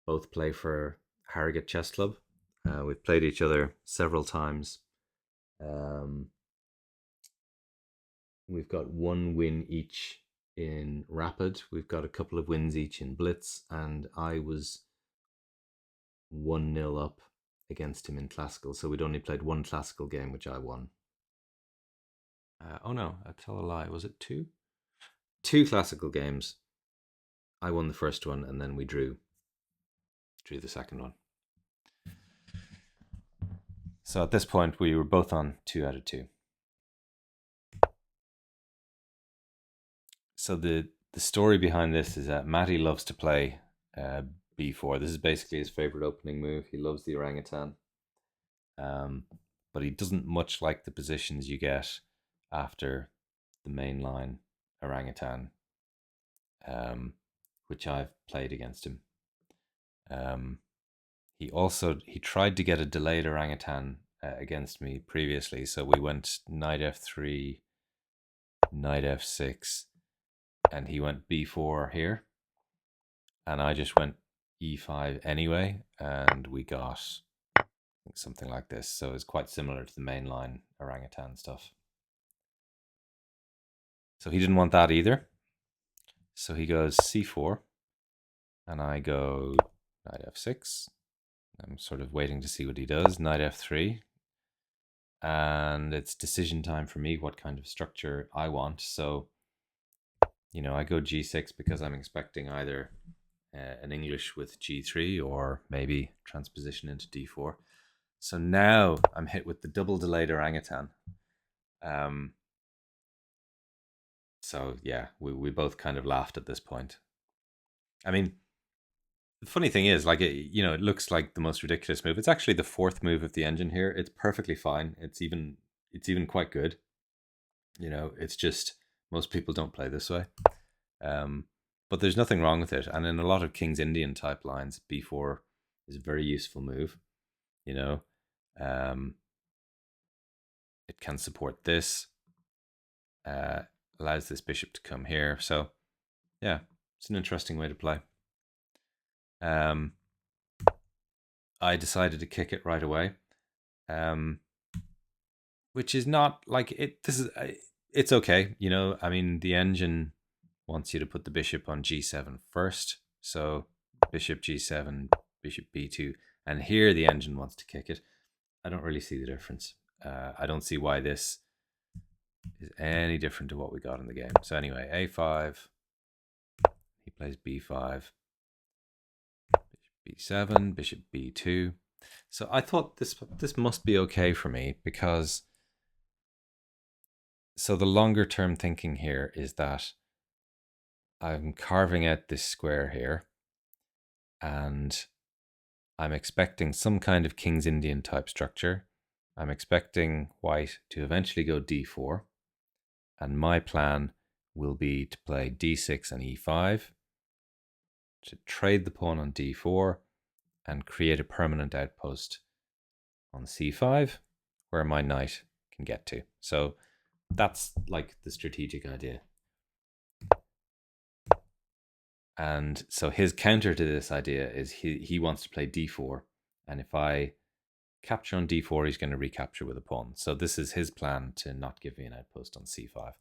both play for Harrogate Chess Club. We've played each other several times. We've got one win each in Rapid. We've got a couple of wins each in Blitz, and I was 1-0 up against him in Classical. So we'd only played one Classical game, which I won. Oh no, I tell a lie. Was it 2? two classical games. I won the first one, and then we drew the second one. So at this point, we were both on 2 out of 2. So the story behind this is that Matty loves to play b4. This is basically his favorite opening move. He loves the orangutan, but he doesn't much like the positions you get after the main line orangutan, which I've played against him. He tried to get a delayed orangutan against me previously, so we went knight f3, knight f6, and he went b4 here, and I just went e5 anyway, and we got something like this. So it's quite similar to the mainline orangutan stuff. So he didn't want that either. So he goes c4, and I go knight f6. I'm sort of waiting to see what he does. Knight f3. And it's decision time for me what kind of structure I want. So, I go g6 because I'm expecting either an English with g3 or maybe transposition into d4. So now I'm hit with the double delayed orangutan. So yeah, we both kind of laughed at this point. I mean, the funny thing is, like, it looks like the most ridiculous move. It's actually the fourth move of the engine here. It's perfectly fine. It's even quite good. It's just most people don't play this way. But there's nothing wrong with it. And in a lot of King's Indian type lines, b4 is a very useful move. It can support this, allows this bishop to come here. So yeah, it's an interesting way to play. I decided to kick it right away, which is not like it. It's okay, I mean, the engine wants you to put the bishop on g7 first, so bishop g7, bishop b2, and here the engine wants to kick it. I don't really see the difference. I don't see why this is any different to what we got in the game. So anyway, a5. He plays b5. b7, bishop b2. So I thought this must be okay for me, because so the longer term thinking here is that I'm carving out this square here, and I'm expecting some kind of King's Indian type structure. I'm expecting white to eventually go d4, and my plan will be to play d6 and e5, to trade the pawn on d4 and create a permanent outpost on c5 where my knight can get to. So that's like the strategic idea. And so his counter to this idea is he wants to play d4, and if I capture on d4, he's going to recapture with a pawn. So this is his plan to not give me an outpost on c5.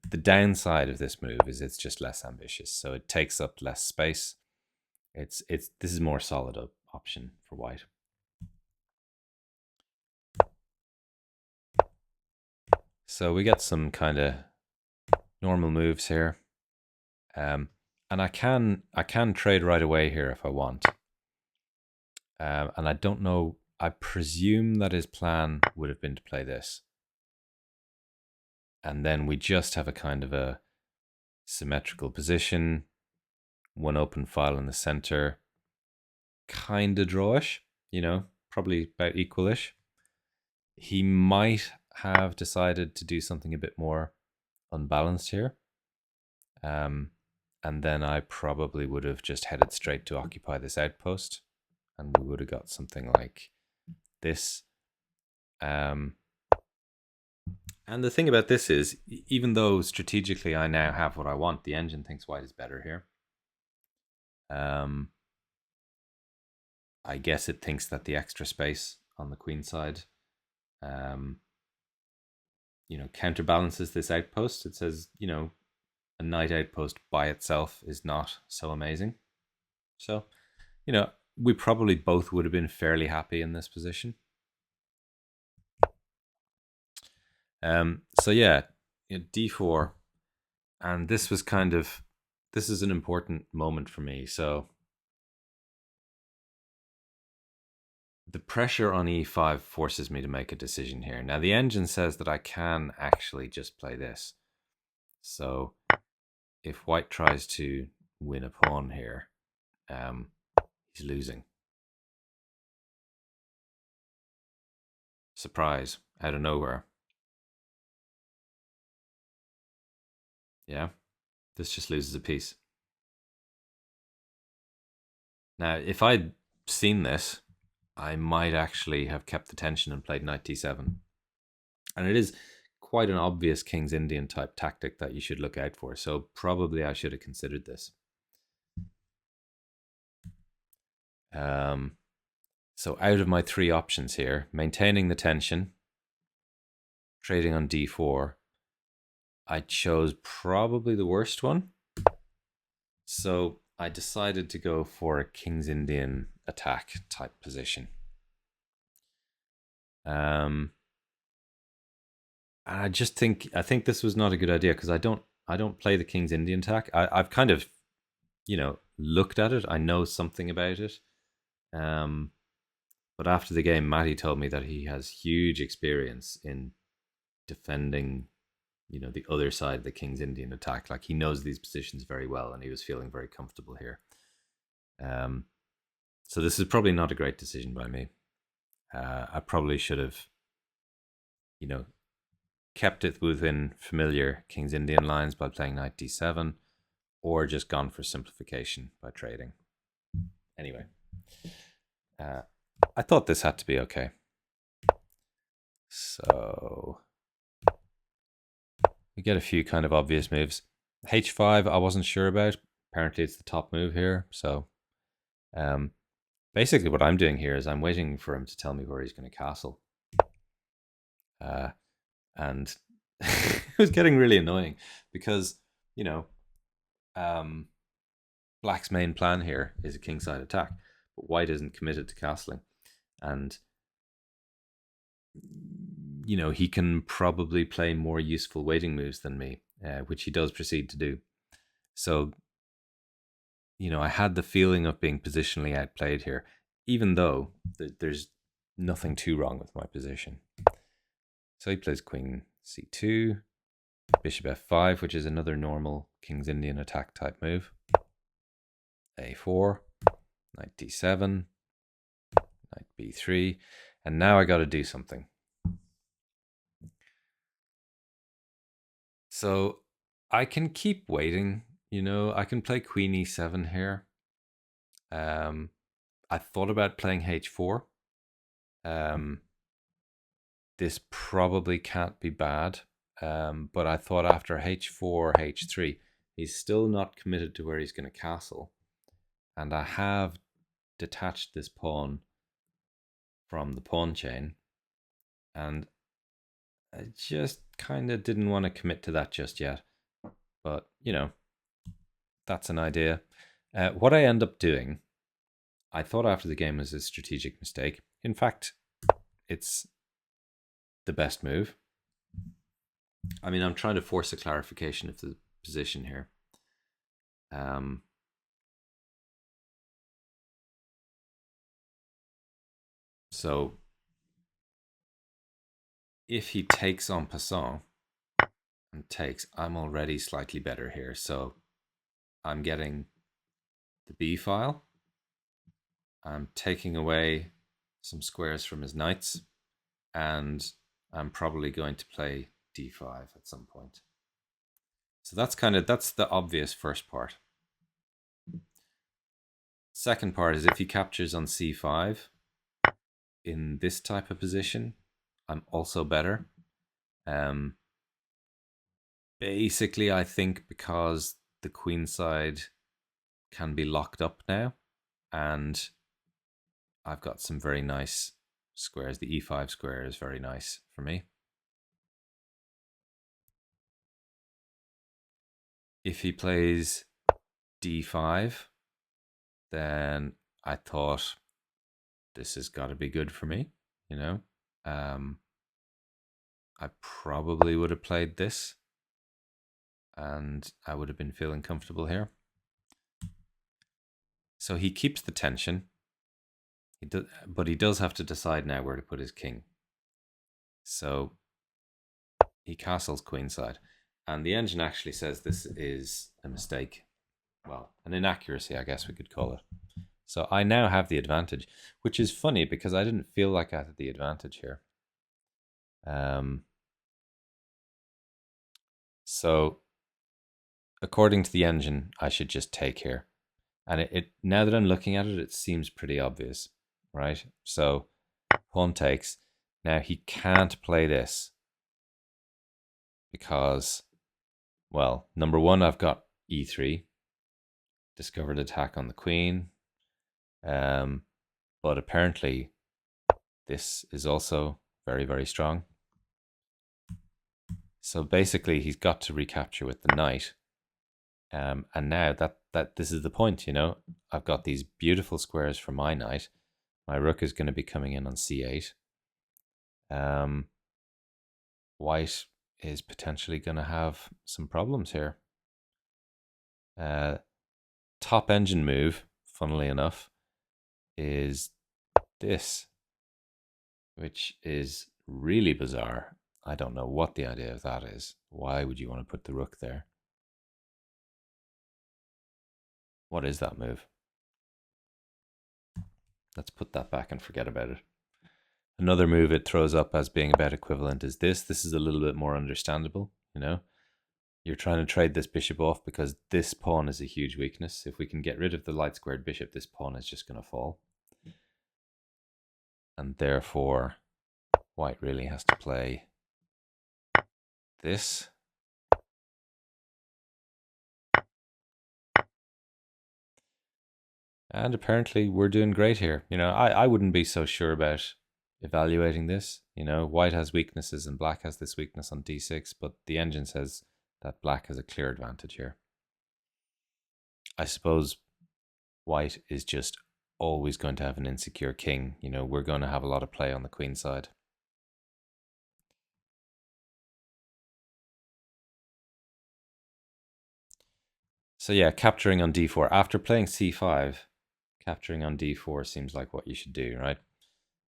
The downside of this move is it's just less ambitious, so it takes up less space. This is a more solid option for white. So we get some kind of normal moves here, and I can trade right away here if I want. And I don't know. I presume that his plan would have been to play this, and then we just have a kind of a symmetrical position, one open file in the center, kind of drawish, probably about equalish. He might have decided to do something a bit more unbalanced here, and then I probably would have just headed straight to occupy this outpost, and we would have got something like this. And the thing about this is, even though strategically I now have what I want, the engine thinks white is better here. I guess it thinks that the extra space on the queen side, counterbalances this outpost. It says, a knight outpost by itself is not so amazing. So, we probably both would have been fairly happy in this position. So yeah, d4. And this is an important moment for me. So the pressure on e5 forces me to make a decision here. Now the engine says that I can actually just play this. So if white tries to win a pawn here, he's losing. Surprise, out of nowhere. Yeah, this just loses a piece. Now, if I'd seen this, I might actually have kept the tension and played knight d7. And it is quite an obvious King's Indian type tactic that you should look out for. So probably I should have considered this. So out of my three options here, maintaining the tension, trading on d4, I chose probably the worst one. So I decided to go for a King's Indian attack type position. I think this was not a good idea because I don't play the King's Indian attack. I've kind of looked at it. I know something about it. But after the game, Matty told me that he has huge experience in defending, the other side of the King's Indian attack. Like he knows these positions very well, and he was feeling very comfortable here. So this is probably not a great decision by me. I probably should have, kept it within familiar King's Indian lines by playing knight d7, or just gone for simplification by trading. Anyway, I thought this had to be okay. So we get a few kind of obvious moves. h5 I wasn't sure about. Apparently it's the top move here. So basically what I'm doing here is I'm waiting for him to tell me where he's going to castle. And it was getting really annoying because, black's main plan here is a kingside attack, but white isn't committed to castling. And, he can probably play more useful waiting moves than me, which he does proceed to do. So, I had the feeling of being positionally outplayed here, even though there's nothing too wrong with my position. So he plays queen c2, bishop f5, which is another normal King's Indian attack type move. a4, knight d7, knight b3, and now I got to do something. So I can keep waiting, I can play queen e7 here. I thought about playing h4. This probably can't be bad, but I thought after h4, h3, he's still not committed to where he's going to castle. And I have detached this pawn from the pawn chain, and I just kind of didn't want to commit to that just yet. But, that's an idea. What I end up doing, I thought after the game was a strategic mistake. In fact, it's the best move. I mean, I'm trying to force a clarification of the position here. So if he takes en passant and takes, I'm already slightly better here. So I'm getting the b file. I'm taking away some squares from his knights, and I'm probably going to play d5 at some point. So that's the obvious first part. Second part is if he captures on c5 in this type of position, I'm also better. Basically, I think because the queen side can be locked up now, and I've got some very nice squares. The e5 square is very nice for me. If he plays d5, then I thought this has got to be good for me, I probably would have played this. and I would have been feeling comfortable here. So he keeps the tension, but he does have to decide now where to put his king. So he castles queenside, and the engine actually says this is a mistake. Well, an inaccuracy, I guess we could call it. So I now have the advantage, which is funny because I didn't feel like I had the advantage here. So according to the engine, I should just take here. And it now that I'm looking at it, it seems pretty obvious, right? So pawn takes. Now he can't play this because, well, number one, I've got e3, discovered attack on the queen. But apparently this is also very, very strong. So basically he's got to recapture with the knight. And now that this is the point, you know, I've got these beautiful squares for my knight. My rook is going to be coming in on c8. White is potentially going to have some problems here. Top engine move, funnily enough, is this, which is really bizarre. I don't know what the idea of that is. Why would you want to put the rook there? What is that move? Let's put that back and forget about it. Another move it throws up as being about equivalent is this. This is a little bit more understandable, you know. You're trying to trade this bishop off because this pawn is a huge weakness. If we can get rid of the light squared bishop, this pawn is just going to fall. And therefore, white really has to play this. And apparently we're doing great here. You know, I wouldn't be so sure about evaluating this. You know, white has weaknesses and black has this weakness on d6, but the engine says that black has a clear advantage here. I suppose white is just always going to have an insecure king. You know, we're going to have a lot of play on the queen side. So yeah, capturing on d4. After playing c5, capturing on d4 seems like what you should do, right?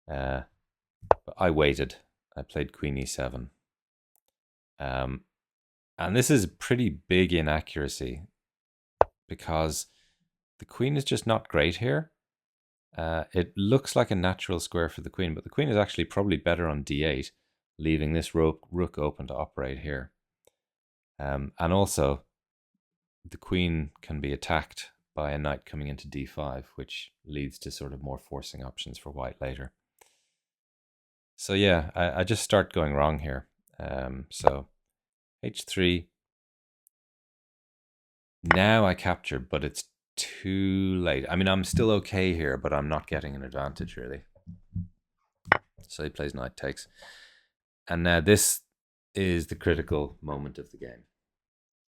But I waited. I played queen e7. And this is pretty big inaccuracy because the queen is just not great here. It looks like a natural square for the queen, but the queen is actually probably better on d8, leaving this rook open to operate here. And also, the queen can be attacked by a knight coming into d5, which leads to sort of more forcing options for white later. So yeah, I just start going wrong here. So h3. Now I capture, but it's too late. I mean, I'm still okay here, but I'm not getting an advantage, really. So he plays knight takes. And now this is the critical moment of the game.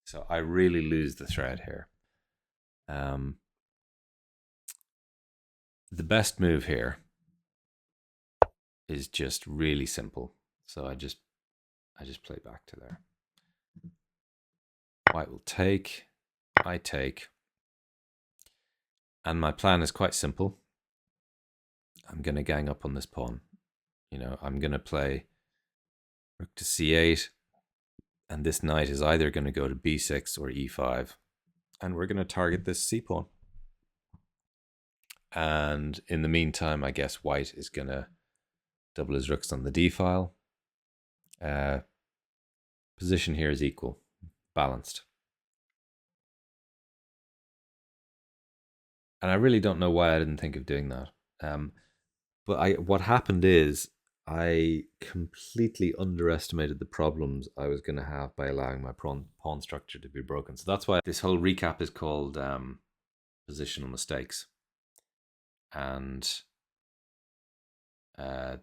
So I really lose the thread here. The best move here is just really simple. So I just play back to there. White will take, I take. And my plan is quite simple. I'm going to gang up on this pawn. You know, I'm going to play rook to c8. And this knight is either going to go to b6 or e5. And we're going to target this c pawn. And in the meantime, I guess white is going to double his rooks on the d file. Position here is equal, balanced. And I really don't know why I didn't think of doing that. But what happened is I completely underestimated the problems I was going to have by allowing my pawn structure to be broken. So that's why this whole recap is called positional mistakes. And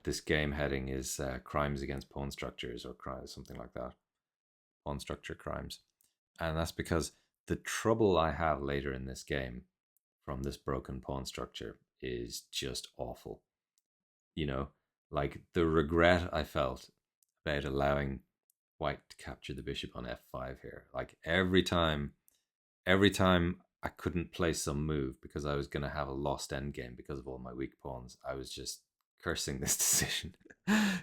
this game heading is crimes against pawn structures or crimes, something like that. Pawn structure crimes. And that's because the trouble I have later in this game from this broken pawn structure is just awful. You know, like the regret I felt about allowing white to capture the bishop on f5 here. Like every time I couldn't play some move because I was going to have a lost endgame because of all my weak pawns, I was just cursing this decision.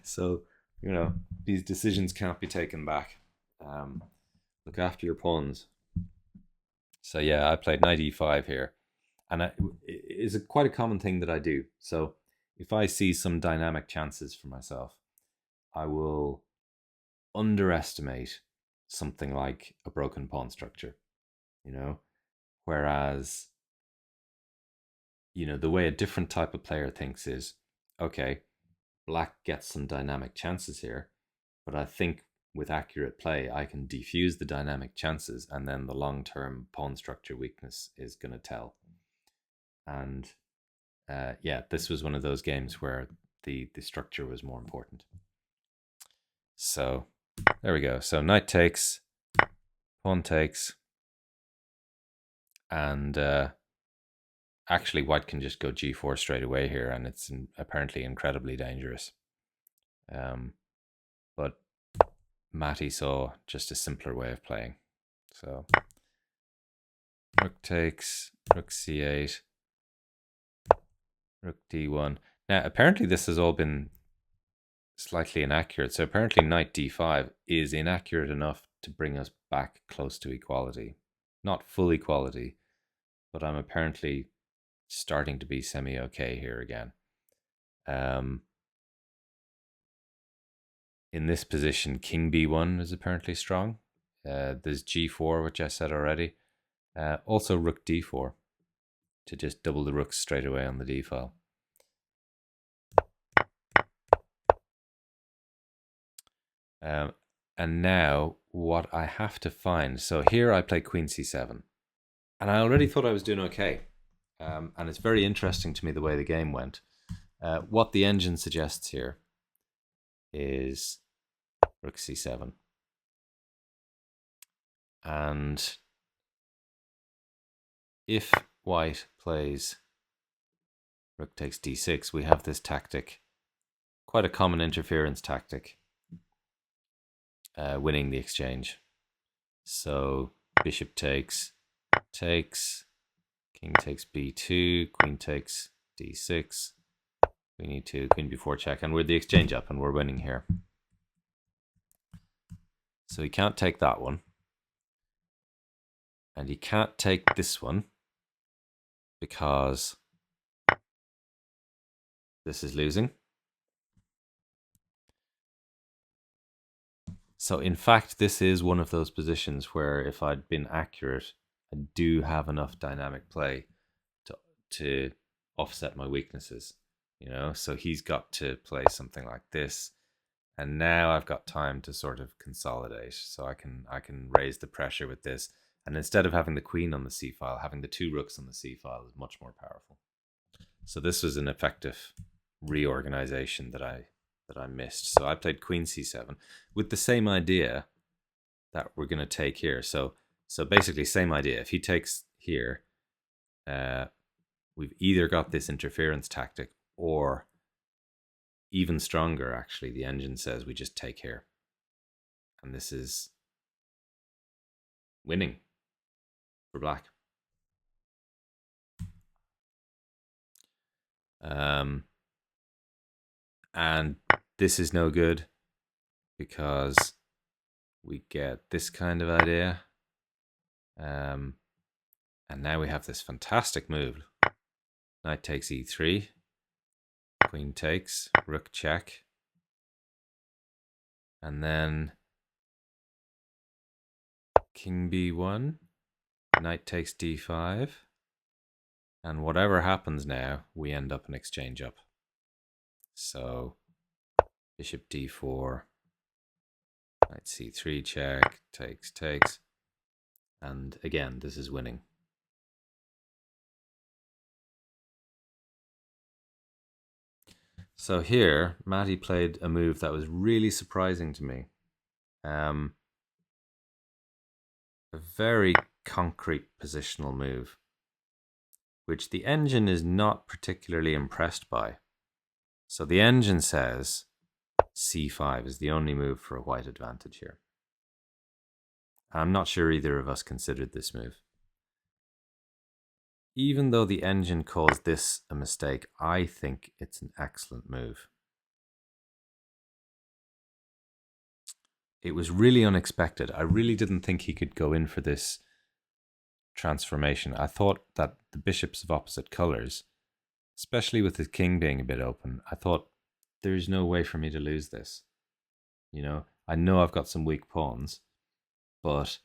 So, these decisions can't be taken back. Look after your pawns. So yeah, I played knight e5 here. And it is quite a common thing that I do. So if I see some dynamic chances for myself, I will underestimate something like a broken pawn structure, whereas, the way a different type of player thinks is, okay, black gets some dynamic chances here, but I think with accurate play, I can defuse the dynamic chances, and then the long-term pawn structure weakness is going to tell. And this was one of those games where the structure was more important. So there we go. So knight takes, pawn takes, and actually white can just go g4 straight away here, and it's apparently incredibly dangerous. But Matty saw just a simpler way of playing. So rook takes, rook c8, rook d1. Now apparently this has all been slightly inaccurate. So apparently knight d5 is inaccurate enough to bring us back close to equality. Not full equality, but I'm apparently starting to be semi-okay here again. In this position, king b1 is apparently strong. There's g4, which I said already. Also rook d4 to just double the rooks straight away on the d file. And now what I have to find, so here I play queen c7, and I already thought I was doing okay. And it's very interesting to me the way the game went. What the engine suggests here is rook c7. And if white plays rook takes d6, we have this tactic, quite a common interference tactic, winning the exchange. So bishop takes, king takes b2, queen takes d6, queen e2, queen b4 check, and we're the exchange up and we're winning here. So he can't take that one. And he can't take this one because this is losing. So in fact, this is one of those positions where if I'd been accurate, I do have enough dynamic play to offset my weaknesses, so he's got to play something like this. And now I've got time to sort of consolidate. So I can raise the pressure with this. And instead of having the queen on the c file, having the two rooks on the c file is much more powerful. So this was an effective reorganization that I missed. So I played queen c7 with the same idea that we're going to take here. So basically same idea. If he takes here, we've either got this interference tactic, or even stronger, actually, the engine says we just take here. And this is winning for black. And this is no good because we get this kind of idea. And now we have this fantastic move. Knight takes e3, queen takes, rook check, and then king b1, knight takes d5, and whatever happens now, we end up an exchange up. So bishop d4, knight c3 check, takes, and again, this is winning. So here, Matty played a move that was really surprising to me. A very concrete positional move, which the engine is not particularly impressed by. So the engine says c5 is the only move for a white advantage here. I'm not sure either of us considered this move. Even though the engine caused this a mistake, I think it's an excellent move. It was really unexpected. I really didn't think he could go in for this transformation. I thought that the bishops of opposite colours, especially with his king being a bit open, I thought there's no way for me to lose this. I know I've got some weak pawns, but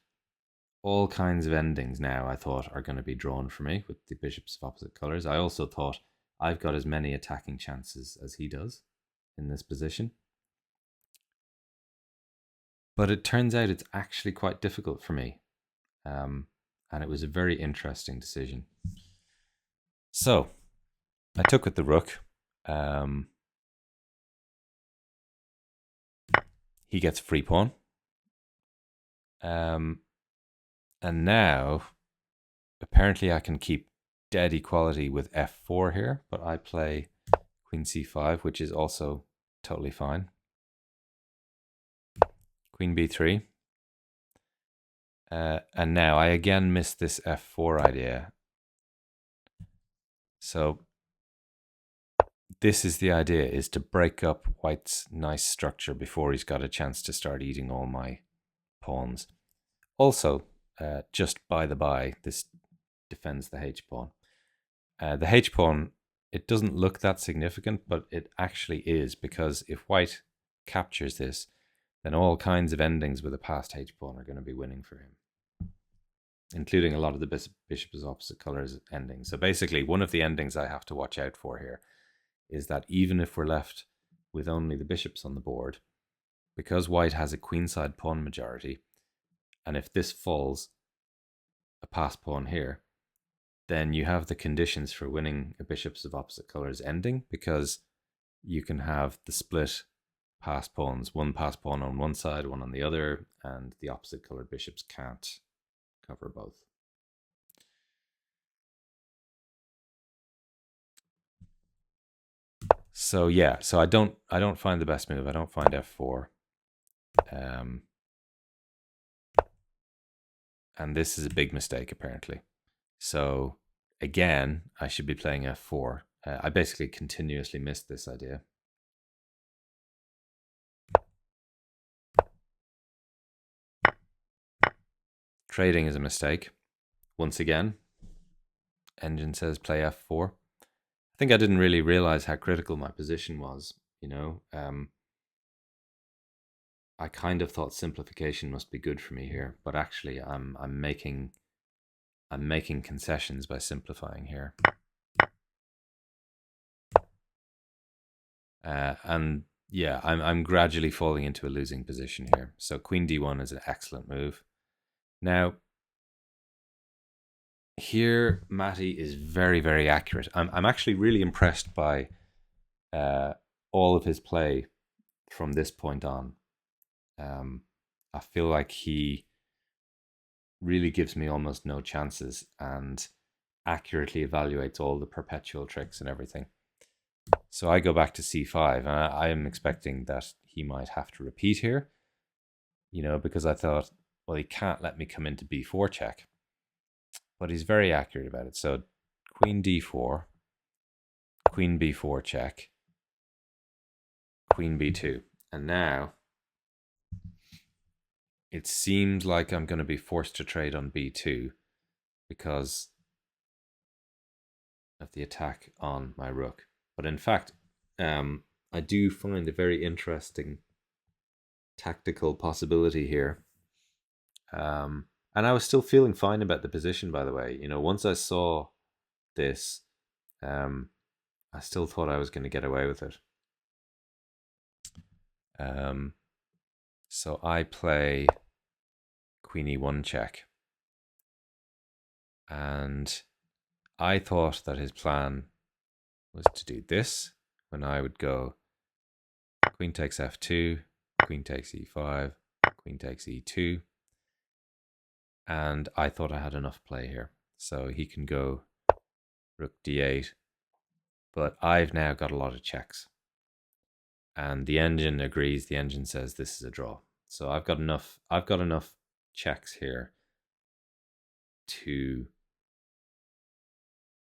all kinds of endings now I thought are going to be drawn for me with the bishops of opposite colours. I also thought I've got as many attacking chances as he does in this position. But it turns out it's actually quite difficult for me. And it was a very interesting decision. So I took with the rook. He gets a free pawn. And now, apparently I can keep dead equality with f4 here, but I play queen c5, which is also totally fine. Queen b3. And now I again miss this f4 idea. So this is the idea, is to break up White's nice structure before he's got a chance to start eating all my pawns. Also, just by the by, this defends the h-pawn. The h-pawn, it doesn't look that significant, but it actually is, because if White captures this, then all kinds of endings with a passed h-pawn are going to be winning for him, including a lot of the bishops opposite colors endings. So basically, one of the endings I have to watch out for here is that even if we're left with only the bishops on the board, because White has a queenside pawn majority, and if this falls a passed pawn here, then you have the conditions for winning a bishops of opposite colors ending, because you can have the split passed pawns, one passed pawn on one side, one on the other, and the opposite colored bishops can't cover both. So yeah, so I don't find the best move. I don't find f4. And this is a big mistake apparently. So again, I should be playing f4. I basically continuously missed this idea. Trading is a mistake. Once again, engine says play f4. I think I didn't really realize how critical my position was. I kind of thought simplification must be good for me here, but actually I'm making concessions by simplifying here. And yeah, I'm gradually falling into a losing position here. So queen d1 is an excellent move. Now, here Matty is very, very accurate. I'm actually really impressed by all of his play from this point on. I feel like he really gives me almost no chances and accurately evaluates all the perpetual tricks and everything. So I go back to c5, and I am expecting that he might have to repeat here, because I thought, well, he can't let me come into b4 check. But he's very accurate about it. So queen d4, queen b4 check, queen b2. And now it seems like I'm going to be forced to trade on b2 because of the attack on my rook. But in fact, I do find a very interesting tactical possibility here. And I was still feeling fine about the position, by the way. Once I saw this, I still thought I was going to get away with it. So I play queen e1 check. And I thought that his plan was to do this, when I would go queen takes f2, queen takes e5, queen takes e2. And I thought I had enough play here. So he can go rook d8. But I've now got a lot of checks. And the engine agrees. The engine says this is a draw. So I've got enough checks here to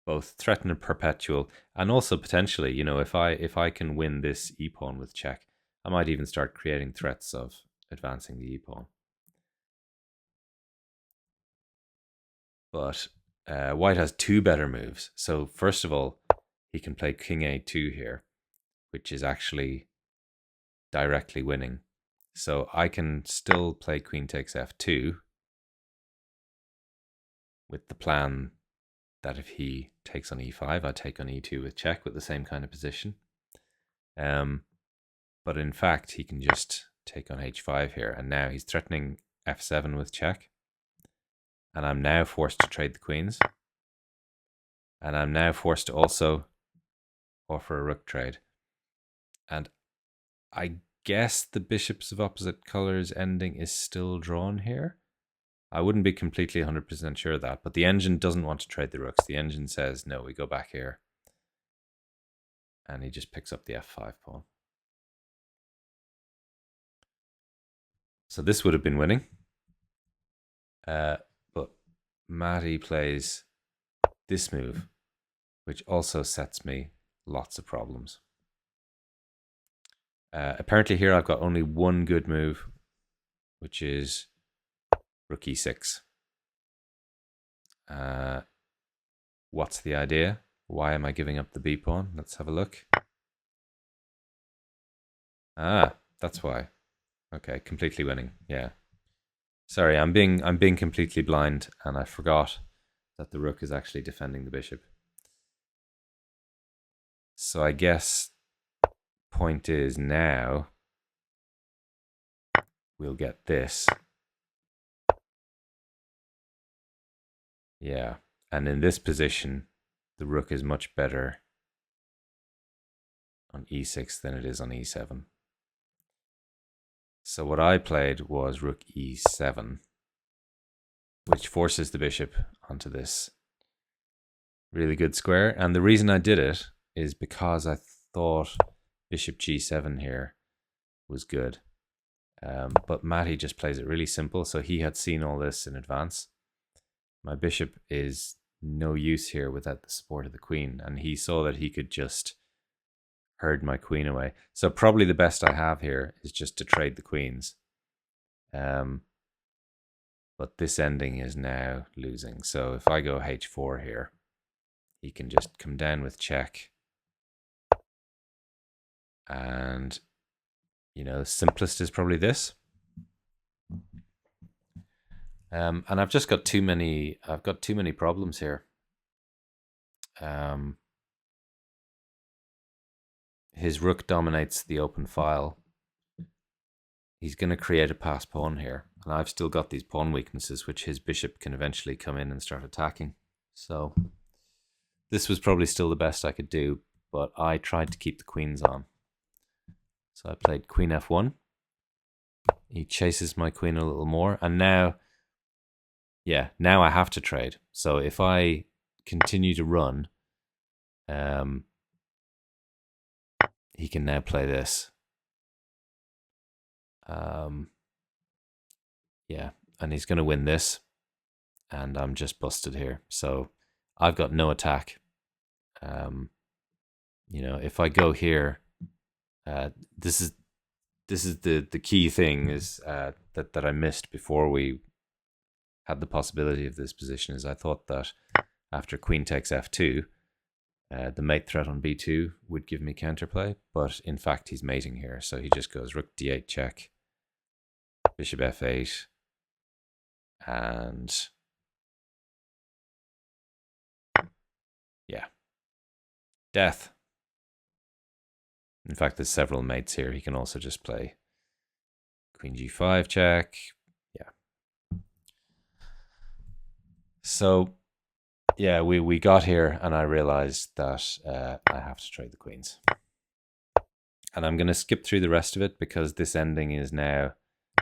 both threaten a perpetual and also potentially, you know, if I can win this e-pawn with check, I might even start creating threats of advancing the e-pawn. But White has two better moves. So first of all, he can play king a2 here, which is actually directly winning. So I can still play queen takes f2 with the plan that if he takes on e5, I take on e2 with check with the same kind of position. But in fact, he can just take on h5 here, and now he's threatening f7 with check. And I'm now forced to trade the queens. And I'm now forced to also offer a rook trade. And I guess the bishops of opposite colors ending is still drawn here. I wouldn't be completely 100% sure of that, but the engine doesn't want to trade the rooks. The engine says, no, we go back here. And he just picks up the f5 pawn. So this would have been winning. But Matty plays this move, which also sets me lots of problems. Apparently here I've got only one good move, which is rook e6. What's the idea? Why am I giving up the b pawn? Let's have a look. Ah, that's why. Okay, completely winning. Yeah. Sorry, I'm being completely blind, and I forgot that the rook is actually defending the bishop. So I guess point is now we'll get this. Yeah, and in this position, the rook is much better on e6 than it is on e7. So what I played was rook e7, which forces the bishop onto this really good square. And the reason I did it is because I thought bishop g7 here was good. But Matty just plays it really simple, so he had seen all this in advance. My bishop is no use here without the support of the queen, and he saw that he could just herd my queen away. So probably the best I have here is just to trade the queens. But this ending is now losing. So if I go h4 here, he can just come down with check. And, you know, the simplest is probably this. And I've just got too many problems here. His rook dominates the open file. He's going to create a pass pawn here. And I've still got these pawn weaknesses, which his bishop can eventually come in and start attacking. So this was probably still the best I could do, but I tried to keep the queens on. So I played queen f1. He chases my queen a little more. And now, yeah, now I have to trade. So if I continue to run, he can now play this. Yeah, and he's going to win this. And I'm just busted here. So I've got no attack. You know, if I go here, this is the key thing is that I missed before we had the possibility of this position. Is I thought that after queen takes f2, the mate threat on b2 would give me counterplay, but in fact he's mating here, so he just goes rook d8 check, bishop f8, and yeah, death. In fact, there's several mates here. He can also just play queen g5 check. Yeah. So yeah, we got here, and I realized that I have to trade the queens. And I'm going to skip through the rest of it because this ending is now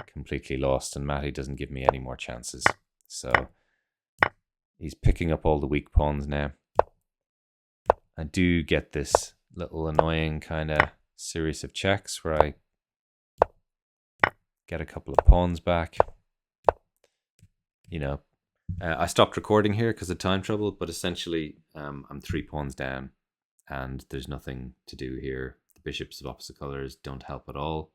completely lost, and Matty doesn't give me any more chances. So he's picking up all the weak pawns now. I do get this little annoying kind of series of checks where I get a couple of pawns back. you know, I stopped recording here because of time trouble, but essentially, I'm 3 pawns down, and there's nothing to do here. The bishops of opposite colors don't help at all.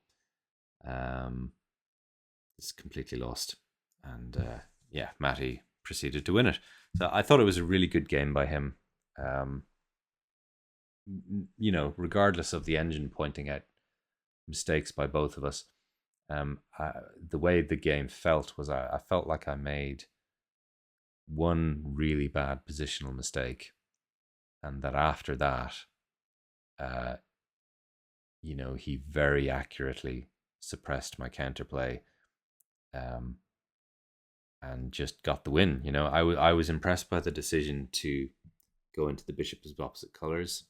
It's completely lost, and yeah, Matty proceeded to win it. So I thought it was a really good game by him. Um, regardless of the engine pointing out mistakes by both of us, the way the game felt was I felt like I made one really bad positional mistake, and that after that, uh, he very accurately suppressed my counterplay, um, and just got the win. I was impressed by the decision to go into the bishops of opposite colors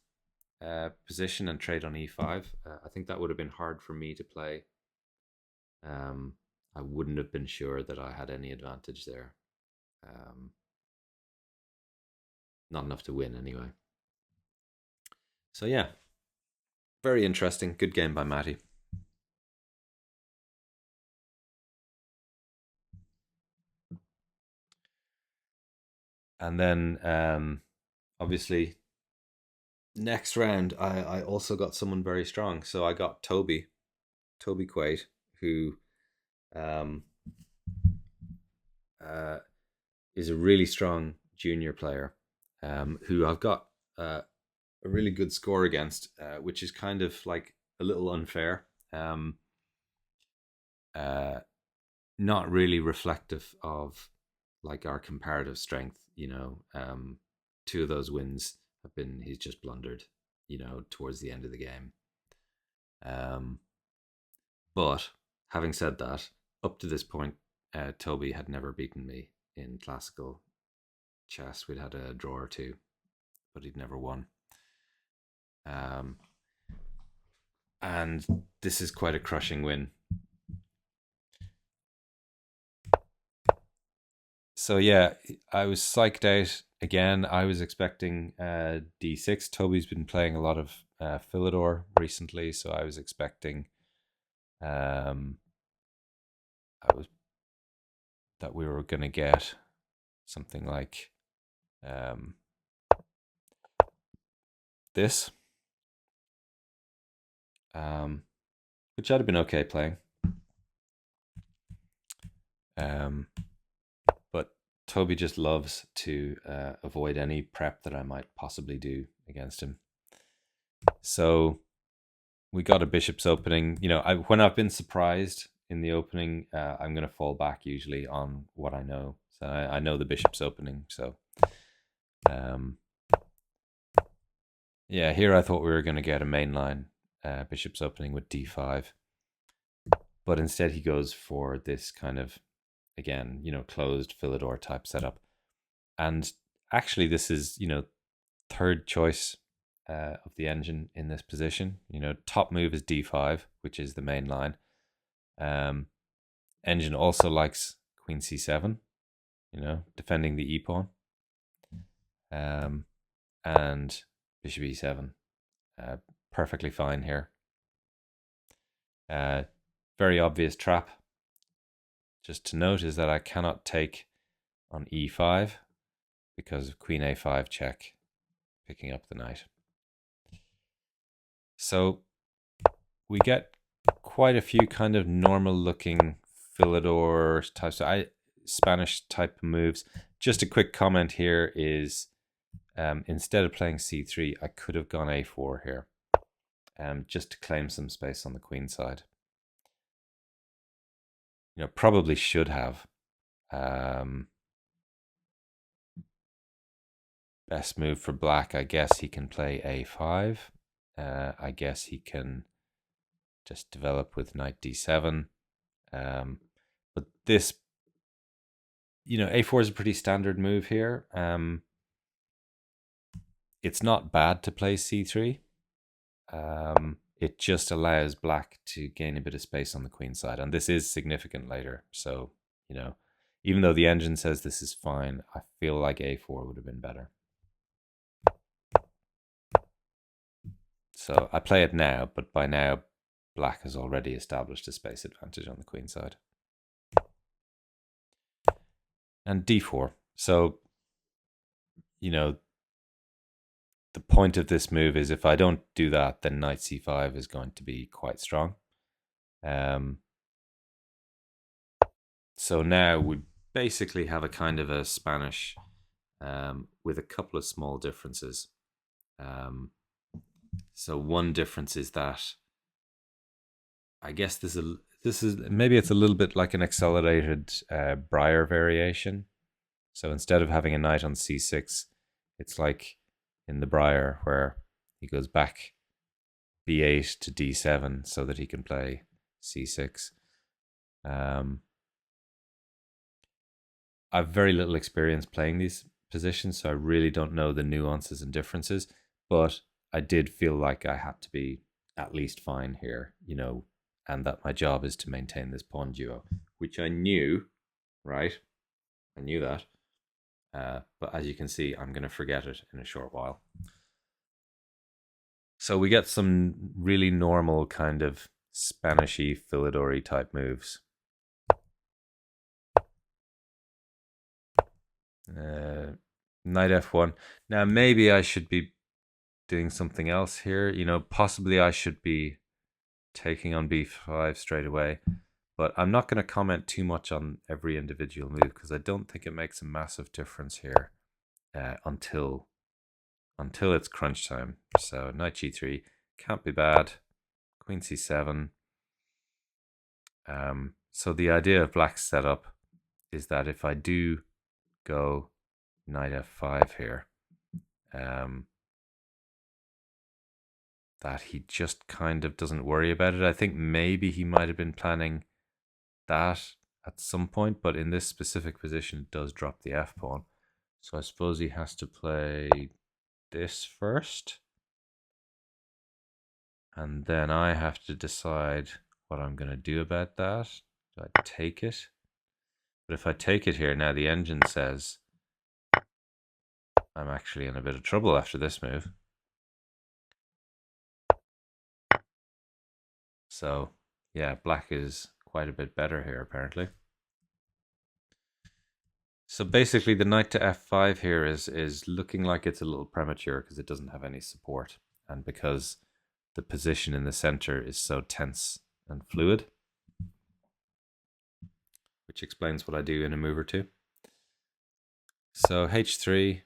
position and trade on e5. I think that would have been hard for me to play. I wouldn't have been sure that I had any advantage there. Not enough to win anyway. So yeah, very interesting. Good game by Matty. And then obviously next round I also got someone very strong. So I got Toby Quaite, who um, is a really strong junior player, who I've got a really good score against, which is kind of like a little unfair. Not really reflective of like our comparative strength. Two of those wins have been he's just blundered, towards the end of the game. But having said that, up to this point, Toby had never beaten me in classical chess. We'd had a draw or two, but he'd never won. And this is quite a crushing win. So yeah, I was psyched out again. I was expecting d6. Toby's been playing a lot of Philidor recently, so I was expecting that we were going to get something like this, which I'd have been okay playing. But Toby just loves to avoid any prep that I might possibly do against him. So we got a bishop's opening. When I've been surprised in the opening, I'm going to fall back usually on what I know. So I know the bishop's opening. So yeah, here I thought we were going to get a mainline bishop's opening with d5. But instead he goes for this kind of, again, closed Philidor type setup. And actually this is, third choice of the engine in this position. Top move is d5, which is the main line. Engine also likes queen c7, defending the e-pawn. And bishop e7. Perfectly fine here. Very obvious trap. Just to note is that I cannot take on e5 because of queen a5 check, picking up the knight. So we get quite a few kind of normal looking Philidor types, Spanish type moves. Just a quick comment here is instead of playing c3, I could have gone a4 here, just to claim some space on the queen side. Probably should have. Best move for black, I guess he can play a5. I guess he can just develop with knight d7. But this, a4 is a pretty standard move here. It's not bad to play c3. It just allows black to gain a bit of space on the queen side, and this is significant later. So, even though the engine says this is fine, I feel like a4 would have been better. So I play it now, but by now black has already established a space advantage on the queen side. and d4. So, you know, the point of this move is if I don't do that, then knight c5 is going to be quite strong. So now we basically have a kind of a Spanish with a couple of small differences. So one difference is that I guess this is maybe it's a little bit like an accelerated Breyer variation. So instead of having a knight on c6, it's like in the Breyer where he goes back b8 to d7 so that he can play c6. I've very little experience playing these positions, so I really don't know the nuances and differences. But I did feel like I had to be at least fine here, and that my job is to maintain this pawn duo, which I knew, right? I knew that. But as you can see, I'm going to forget it in a short while. So we get some really normal kind of Spanishy Philidori type moves. Knight f1. Now maybe I should be doing something else here. Possibly I should be taking on b5 straight away. But I'm not going to comment too much on every individual move because I don't think it makes a massive difference here until it's crunch time. So knight g3 can't be bad. Queen c7. So the idea of black's setup is that if I do go knight f5 here, that he just kind of doesn't worry about it. I think maybe he might have been planning that at some point, but in this specific position, it does drop the f pawn. So I suppose he has to play this first. And then I have to decide what I'm going to do about that. Do I take it? But if I take it here, now the engine says I'm actually in a bit of trouble after this move. So, yeah, black is quite a bit better here, apparently. So basically, the knight to f5 here is looking like it's a little premature because it doesn't have any support, and because the position in the center is so tense and fluid, which explains what I do in a move or two. So h3,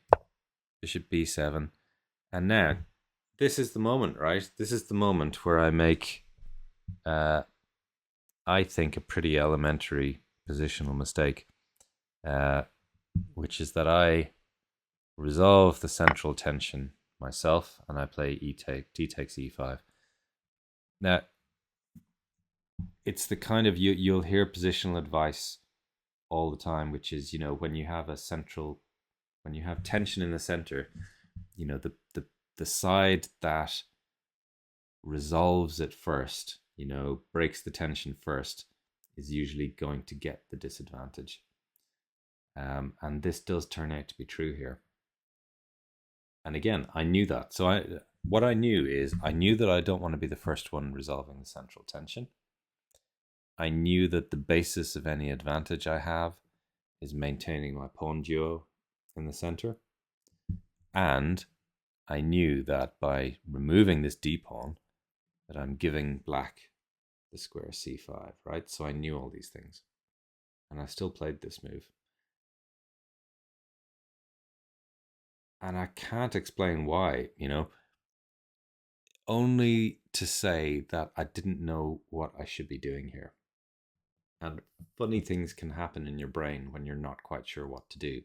bishop b7, and now this is the moment, right? This is the moment where I make, I think, a pretty elementary positional mistake, which is that I resolve the central tension myself and I play d takes e5. Now, it's the kind of, you'll hear positional advice all the time, which is, when you have tension in the center, the side that resolves it first, breaks the tension first, is usually going to get the disadvantage. And this does turn out to be true here. And again, I knew that. So what I knew is I knew that I don't want to be the first one resolving the central tension. I knew that the basis of any advantage I have is maintaining my pawn duo in the center. And I knew that by removing this d pawn, that I'm giving black the square c5, right? So I knew all these things. And I still played this move. And I can't explain why, only to say that I didn't know what I should be doing here. And funny things can happen in your brain when you're not quite sure what to do.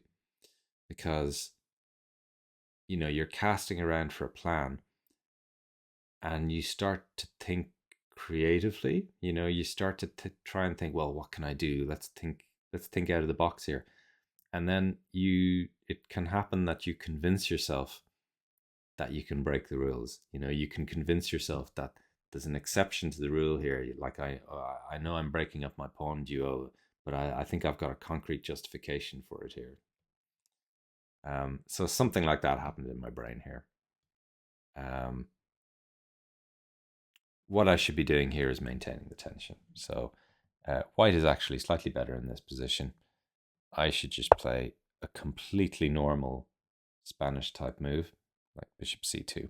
Because, you're casting around for a plan and you start to think creatively. You start to try and think, well, what can I do? Let's think out of the box here. And then it can happen that you convince yourself that you can break the rules. You can convince yourself that there's an exception to the rule here. Like I know I'm breaking up my pawn duo, but I think I've got a concrete justification for it here. So something like that happened in my brain here. What I should be doing here is maintaining the tension. So white is actually slightly better in this position. I should just play a completely normal Spanish type move, like bishop c2.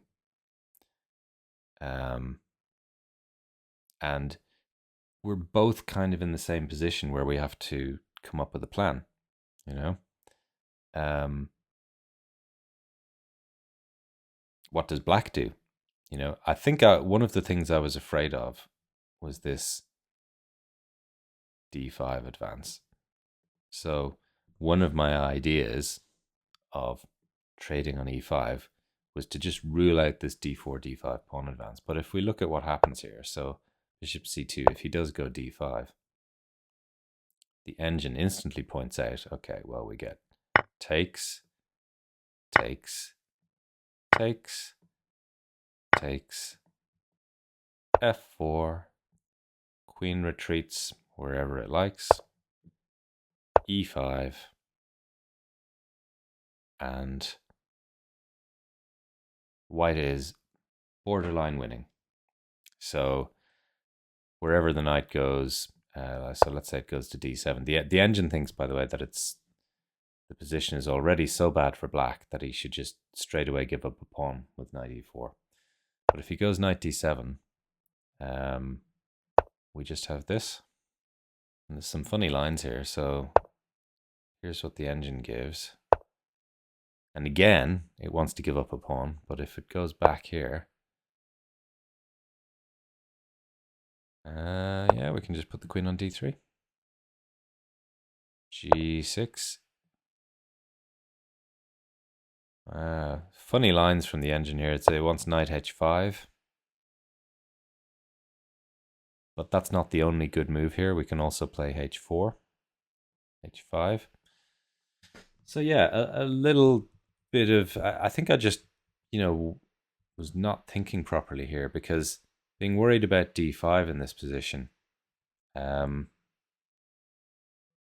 And we're both kind of in the same position where we have to come up with a plan, you know? What does black do? You know, I think one of the things I was afraid of was this d5 advance. So one of my ideas of trading on e5 was to just rule out this d4, d5 pawn advance. But if we look at what happens here, so bishop c2, if he does go d5, the engine instantly points out, okay, well, we get takes, takes, takes, takes, f4, queen retreats wherever it likes, e5, and white is borderline winning. So wherever the knight goes, so let's say it goes to d7. The engine thinks, by the way, that the position is already so bad for black that he should just straight away give up a pawn with knight e4. But if he goes knight d7, we just have this. And there's some funny lines here. So here's what the engine gives. And again, it wants to give up a pawn. But if it goes back here, yeah, we can just put the queen on d3. g6. Funny lines from the engine here. It wants knight h5. But that's not the only good move here. We can also play h4, h5. So yeah, a little bit of... I think I just, was not thinking properly here, because being worried about d5 in this position,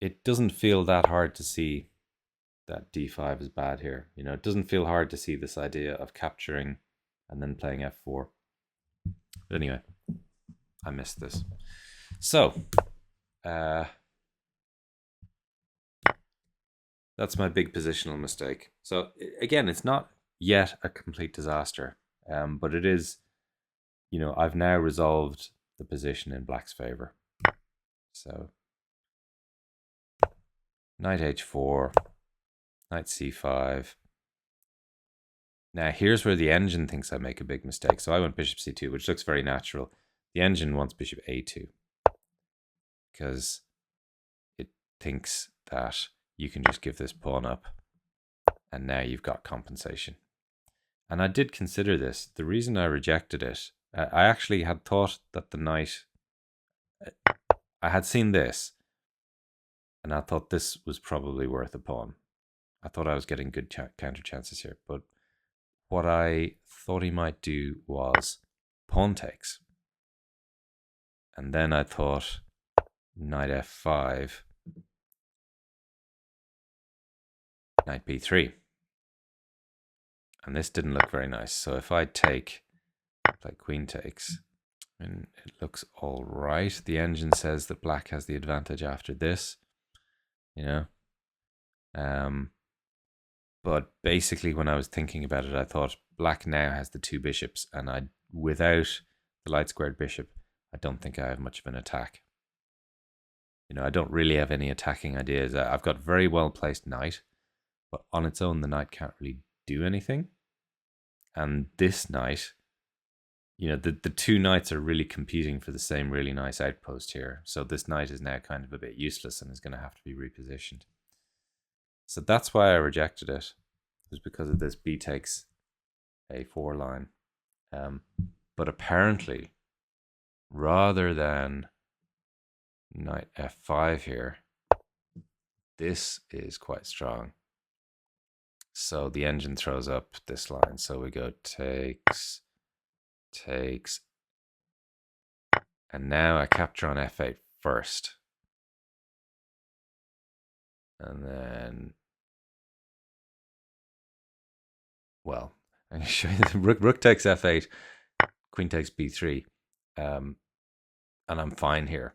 it doesn't feel that hard to see that d5 is bad here. It doesn't feel hard to see this idea of capturing and then playing f4. But anyway, I missed this. So, that's my big positional mistake. So again, it's not yet a complete disaster, but it is, I've now resolved the position in black's favor. So knight h4, knight c5. Now here's where the engine thinks I make a big mistake. So I went bishop c2, which looks very natural. The engine wants bishop a2 because it thinks that you can just give this pawn up and now you've got compensation. And I did consider this. The reason I rejected it, I actually had thought that the knight, I had seen this and I thought this was probably worth a pawn. I thought I was getting good counter chances here, but what I thought he might do was pawn takes. And then I thought knight f5, knight b3. And this didn't look very nice. So if I take, like queen takes, and it looks all right. The engine says that black has the advantage after this, But basically when I was thinking about it, I thought black now has the two bishops, and without the light squared bishop, I don't think I have much of an attack. I don't really have any attacking ideas. I've got very well placed knight, but on its own, the knight can't really do anything. And this knight, the two knights are really competing for the same really nice outpost here. So this knight is now kind of a bit useless and is going to have to be repositioned. So that's why I rejected it. It was because of this b takes a4 line. But apparently, rather than knight f5 here, this is quite strong. So the engine throws up this line. So we go takes, takes. And now I capture on f8 first. And then, well, I'm going to show you the rook takes f8, queen takes b3. And I'm fine here.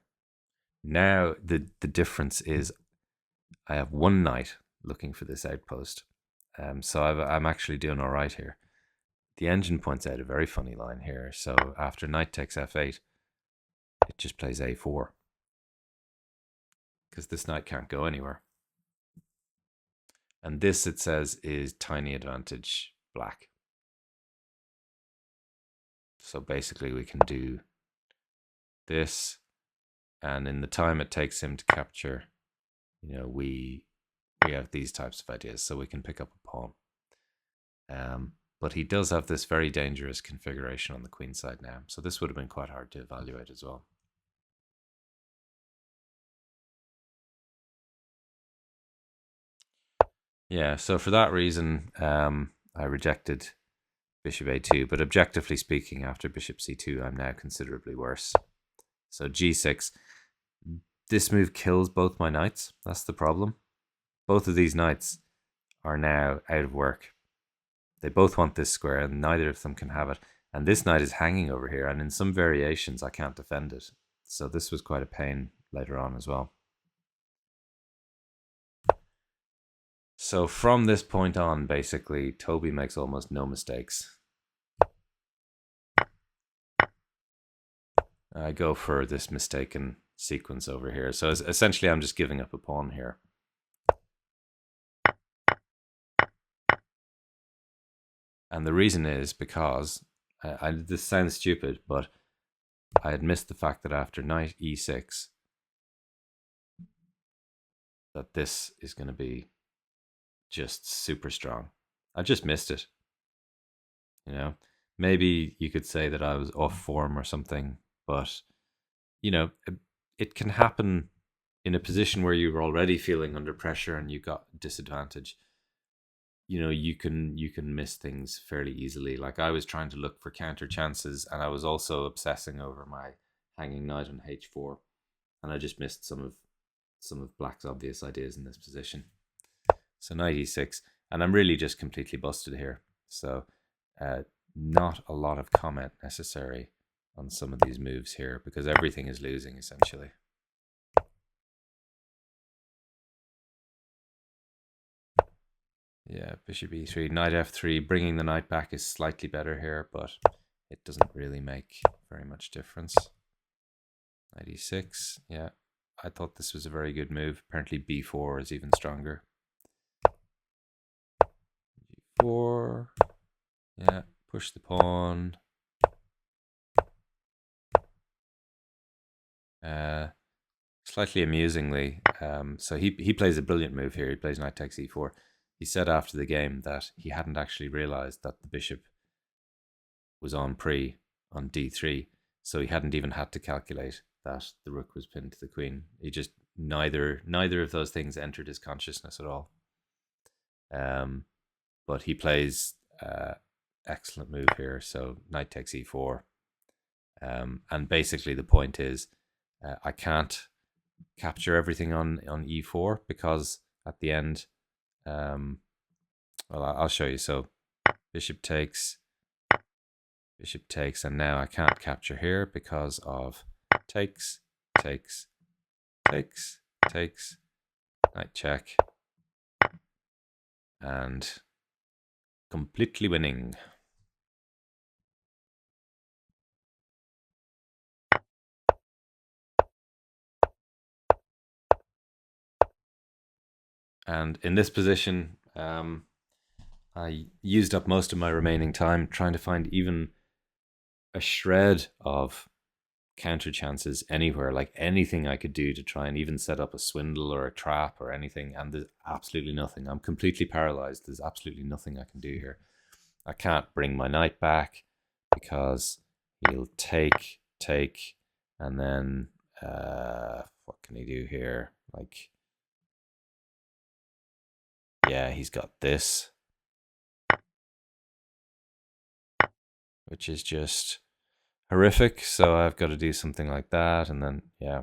Now the difference is I have one knight looking for this outpost. So I'm actually doing all right here. The engine points out a very funny line here. So after knight takes f8, it just plays a4. Because this knight can't go anywhere. And this, it says, is tiny advantage black. So basically we can do this, and in the time it takes him to capture, we have these types of ideas, so we can pick up a pawn. But he does have this very dangerous configuration on the queen side now, so this would have been quite hard to evaluate as well. Yeah, so for that reason, I rejected bishop a2, but objectively speaking, after bishop c2, I'm now considerably worse. So g6, this move kills both my knights. That's the problem. Both of these knights are now out of work. They both want this square, and neither of them can have it. And this knight is hanging over here, and in some variations, I can't defend it. So this was quite a pain later on as well. So from this point on, basically, Toby makes almost no mistakes. I go for this mistaken sequence over here. So essentially, I'm just giving up a pawn here. And the reason is because, this sounds stupid, but I had missed the fact that after knight e6, that this is going to be just super strong. I just missed it. Maybe you could say that I was off form or something, but it can happen in a position where you were already feeling under pressure and you got disadvantage. You can miss things fairly easily. Like, I was trying to look for counter chances, and I was also obsessing over my hanging knight on h4, and I just missed some of black's obvious ideas in this position. So knight e6, and I'm really just completely busted here. So not a lot of comment necessary on some of these moves here, because everything is losing essentially. Yeah, bishop e3, knight f3, bringing the knight back is slightly better here, but it doesn't really make very much difference. Knight e6, yeah, I thought this was a very good move. Apparently b4 is even stronger. g4, yeah, push the pawn. Slightly amusingly, so he plays a brilliant move here. He plays knight takes e4. He said after the game that he hadn't actually realized that the bishop was on d3, so he hadn't even had to calculate that the rook was pinned to the queen. He just neither of those things entered his consciousness at all. But he plays excellent move here. So knight takes e4, and basically the point is, I can't capture everything on e4 because at the end, well, I'll show you. So bishop takes, and now I can't capture here because of takes, knight check, and completely winning. And in this position, I used up most of my remaining time trying to find even a shred of counter chances anywhere, like anything I could do to try and even set up a swindle or a trap or anything, and there's absolutely nothing. I'm completely paralyzed. There's absolutely nothing I can do here. I can't bring my knight back because he'll take, and then what can he do here? Like, yeah, he's got this, which is just horrific. So I've got to do something like that, and then yeah,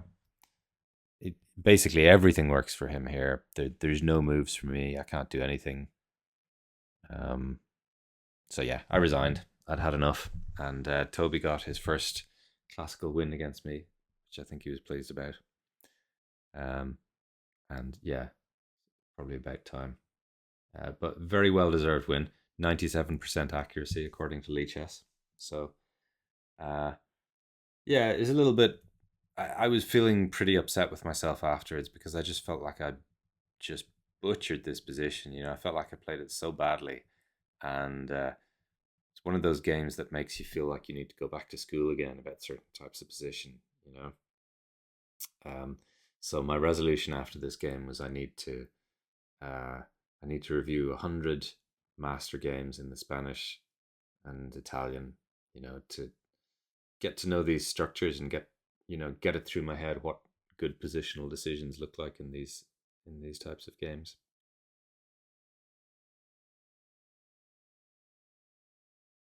basically everything works for him here. There's no moves for me. I can't do anything. So yeah, I resigned. I'd had enough, and Toby got his first classical win against me, which I think he was pleased about. And yeah, probably about time. But very well deserved win. 97% accuracy according to Lee Chess. So uh, yeah, it's a little bit. I was feeling pretty upset with myself afterwards because I just felt like I'd just butchered this position. I felt like I played it so badly, and it's one of those games that makes you feel like you need to go back to school again about certain types of position. Um, so my resolution after this game was I need to review 100 master games in the Spanish and Italian. To get to know these structures and get it through my head what good positional decisions look like in these types of games.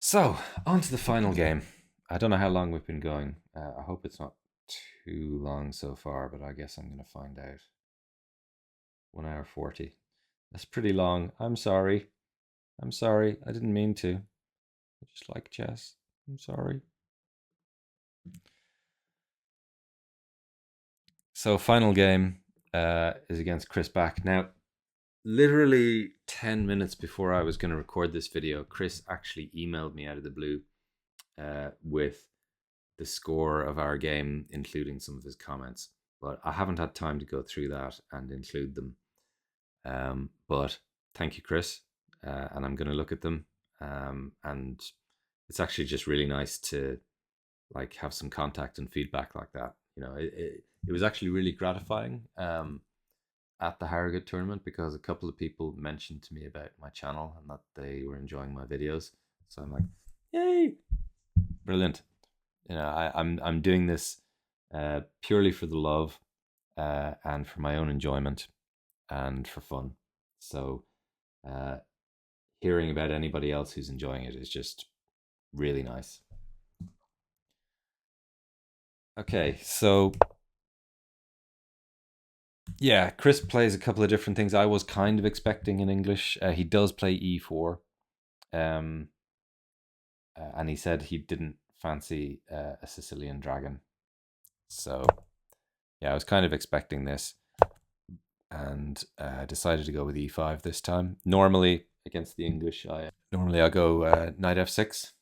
So on to the final game. I don't know how long we've been going. I hope it's not too long so far, but I guess I'm going to find out. 1 hour 40. That's pretty long. I'm sorry. I'm sorry. I didn't mean to. I just like chess. I'm sorry. So final game is against Chris Back. Now, literally 10 minutes before I was going to record this video, Chris actually emailed me out of the blue with the score of our game, including some of his comments. But I haven't had time to go through that and include them. But thank you, Chris. And I'm going to look at them. And it's actually just really nice to have some contact and feedback like that. It was actually really gratifying at the Harrogate tournament because a couple of people mentioned to me about my channel and that they were enjoying my videos. So I'm like, yay, brilliant. I'm doing this purely for the love and for my own enjoyment and for fun. So hearing about anybody else who's enjoying it is just really nice. Okay, so yeah, Chris plays a couple of different things. I was kind of expecting in English. He does play e4, and he said he didn't fancy a Sicilian dragon. So yeah, I was kind of expecting this, and decided to go with e5 this time. Normally against the English, I go knight f6.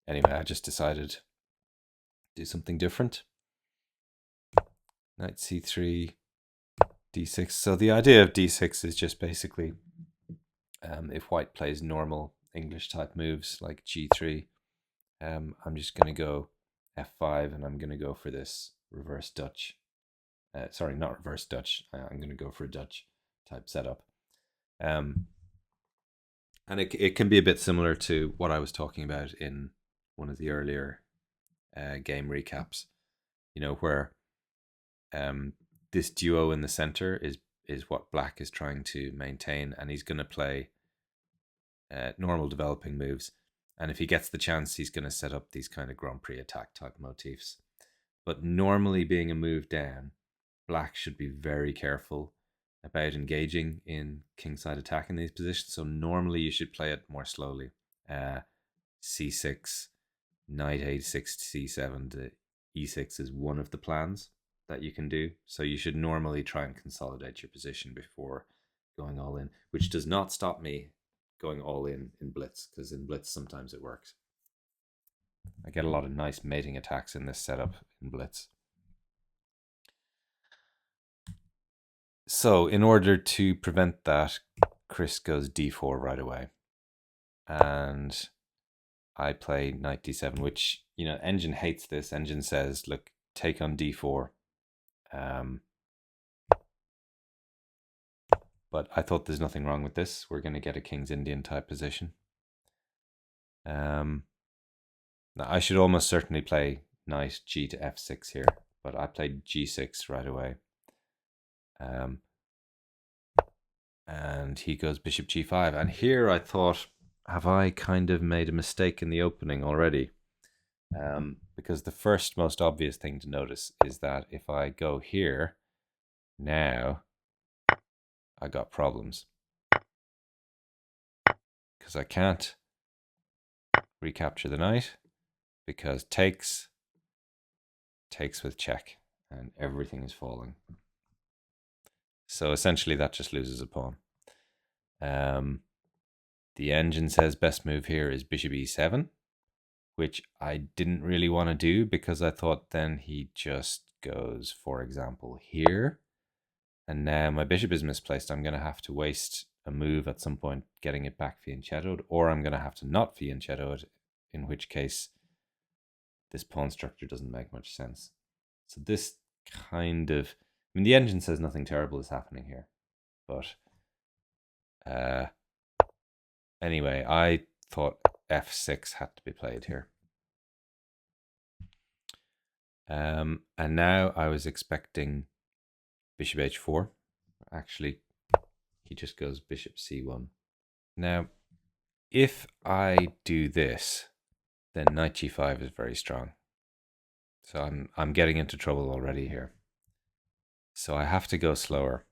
Anyway, I just decided to do something different. Knight c3, d6. So the idea of d6 is just basically if white plays normal English type moves like g3, I'm just going to go f5 and I'm going to go for this reverse Dutch. Sorry, not reverse Dutch. I'm going to go for a Dutch type setup. And it can be a bit similar to what I was talking about in one of the earlier game recaps, where this duo in the center is what black is trying to maintain, and he's going to play normal developing moves. And if he gets the chance, he's going to set up these kind of Grand Prix attack type motifs. But normally being a move down, black should be very careful about engaging in kingside attack in these positions. So normally you should play it more slowly. C6, knight a6, c7 to e6 is one of the plans that you can do. So you should normally try and consolidate your position before going all in, which does not stop me going all in blitz, because in blitz sometimes it works. I get a lot of nice mating attacks in this setup in blitz. So in order to prevent that, Chris goes d4 right away, and I play knight d7, which Engine hates this. Engine says, look, take on d4. But I thought there's nothing wrong with this. We're going to get a King's Indian type position. Now I should almost certainly play knight g to f6 here, but I played g6 right away. And he goes bishop g5. And here I thought, have I kind of made a mistake in the opening already? Because the first most obvious thing to notice is that if I go here, now I got problems. Because I can't recapture the knight, because takes with check, and everything is falling. So essentially that just loses a pawn. The engine says best move here is bishop e7, which I didn't really want to do because I thought then he just goes, for example, here. And now my bishop is misplaced. I'm going to have to waste a move at some point getting it back fianchettoed, or I'm going to have to not fianchetto it, in which case this pawn structure doesn't make much sense. So this kind of, I mean, the engine says nothing terrible is happening here, but anyway, I thought f6 had to be played here. And now I was expecting bishop h4. Actually, he just goes bishop c1. Now, if I do this, then knight g5 is very strong. So I'm getting into trouble already here. So I have to go slower.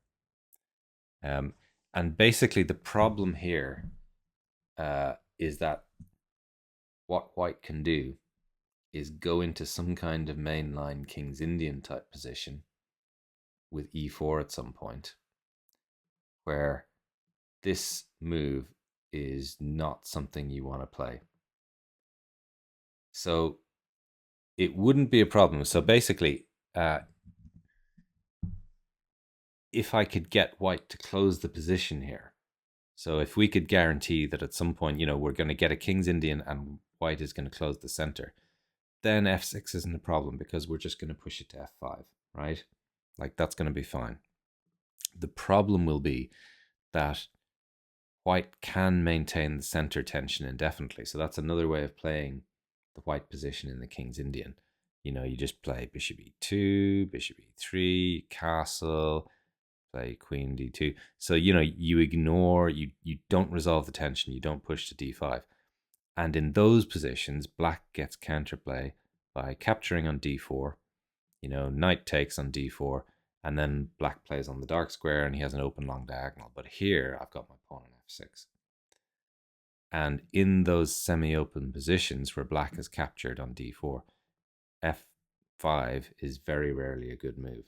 And basically the problem here is that what White can do is go into some kind of mainline King's Indian type position with e4 at some point, where this move is not something you want to play. So it wouldn't be a problem. So basically, if I could get White to close the position here, so if we could guarantee that at some point, we're going to get a King's Indian and White is going to close the center, then f6 isn't a problem because we're just going to push it to f5, right? Like that's going to be fine. The problem will be that White can maintain the center tension indefinitely. So that's another way of playing the White position in the King's Indian. You just play bishop e2, bishop e3, castle, play queen d2. So, you ignore, you don't resolve the tension, you don't push to d5. And in those positions, black gets counterplay by capturing on d4. Knight takes on d4, and then black plays on the dark square and he has an open long diagonal. But here I've got my pawn on f6. And in those semi-open positions where black is captured on d4, f5 is very rarely a good move.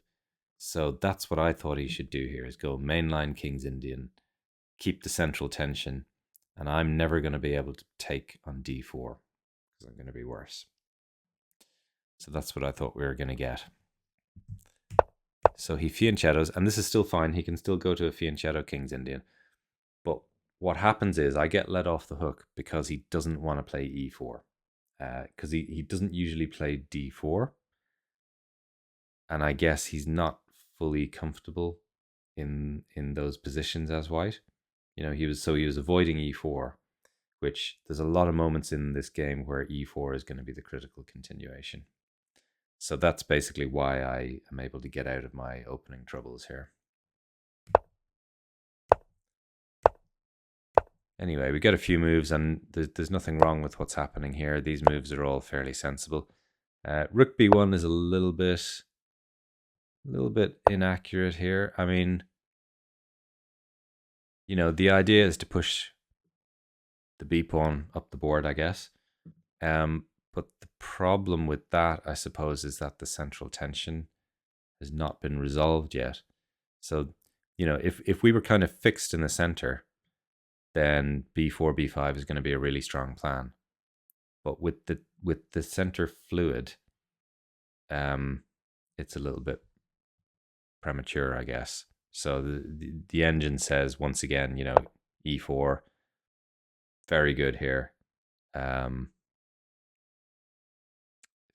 So that's what I thought he should do here, is go mainline King's Indian, keep the central tension, and I'm never going to be able to take on d4 because I'm going to be worse. So that's what I thought we were going to get. So he fianchettos, and this is still fine. He can still go to a fianchetto King's Indian. But what happens is I get let off the hook because he doesn't want to play e4. Because he doesn't usually play d4. And I guess he's not fully comfortable in those positions as White. He was avoiding e4, which there's a lot of moments in this game where e4 is going to be the critical continuation. So that's basically why I am able to get out of my opening troubles here. Anyway, we get a few moves, and there's nothing wrong with what's happening here. These moves are all fairly sensible. Rook b1 is a little bit inaccurate here. I mean, the idea is to push the b pawn up the board, I guess. But the problem with that, I suppose, is that the central tension has not been resolved yet. So, if we were kind of fixed in the center, then b4, b5 is going to be a really strong plan. But with the center fluid, it's a little bit premature, I guess. So the engine says, once again, e4, very good here.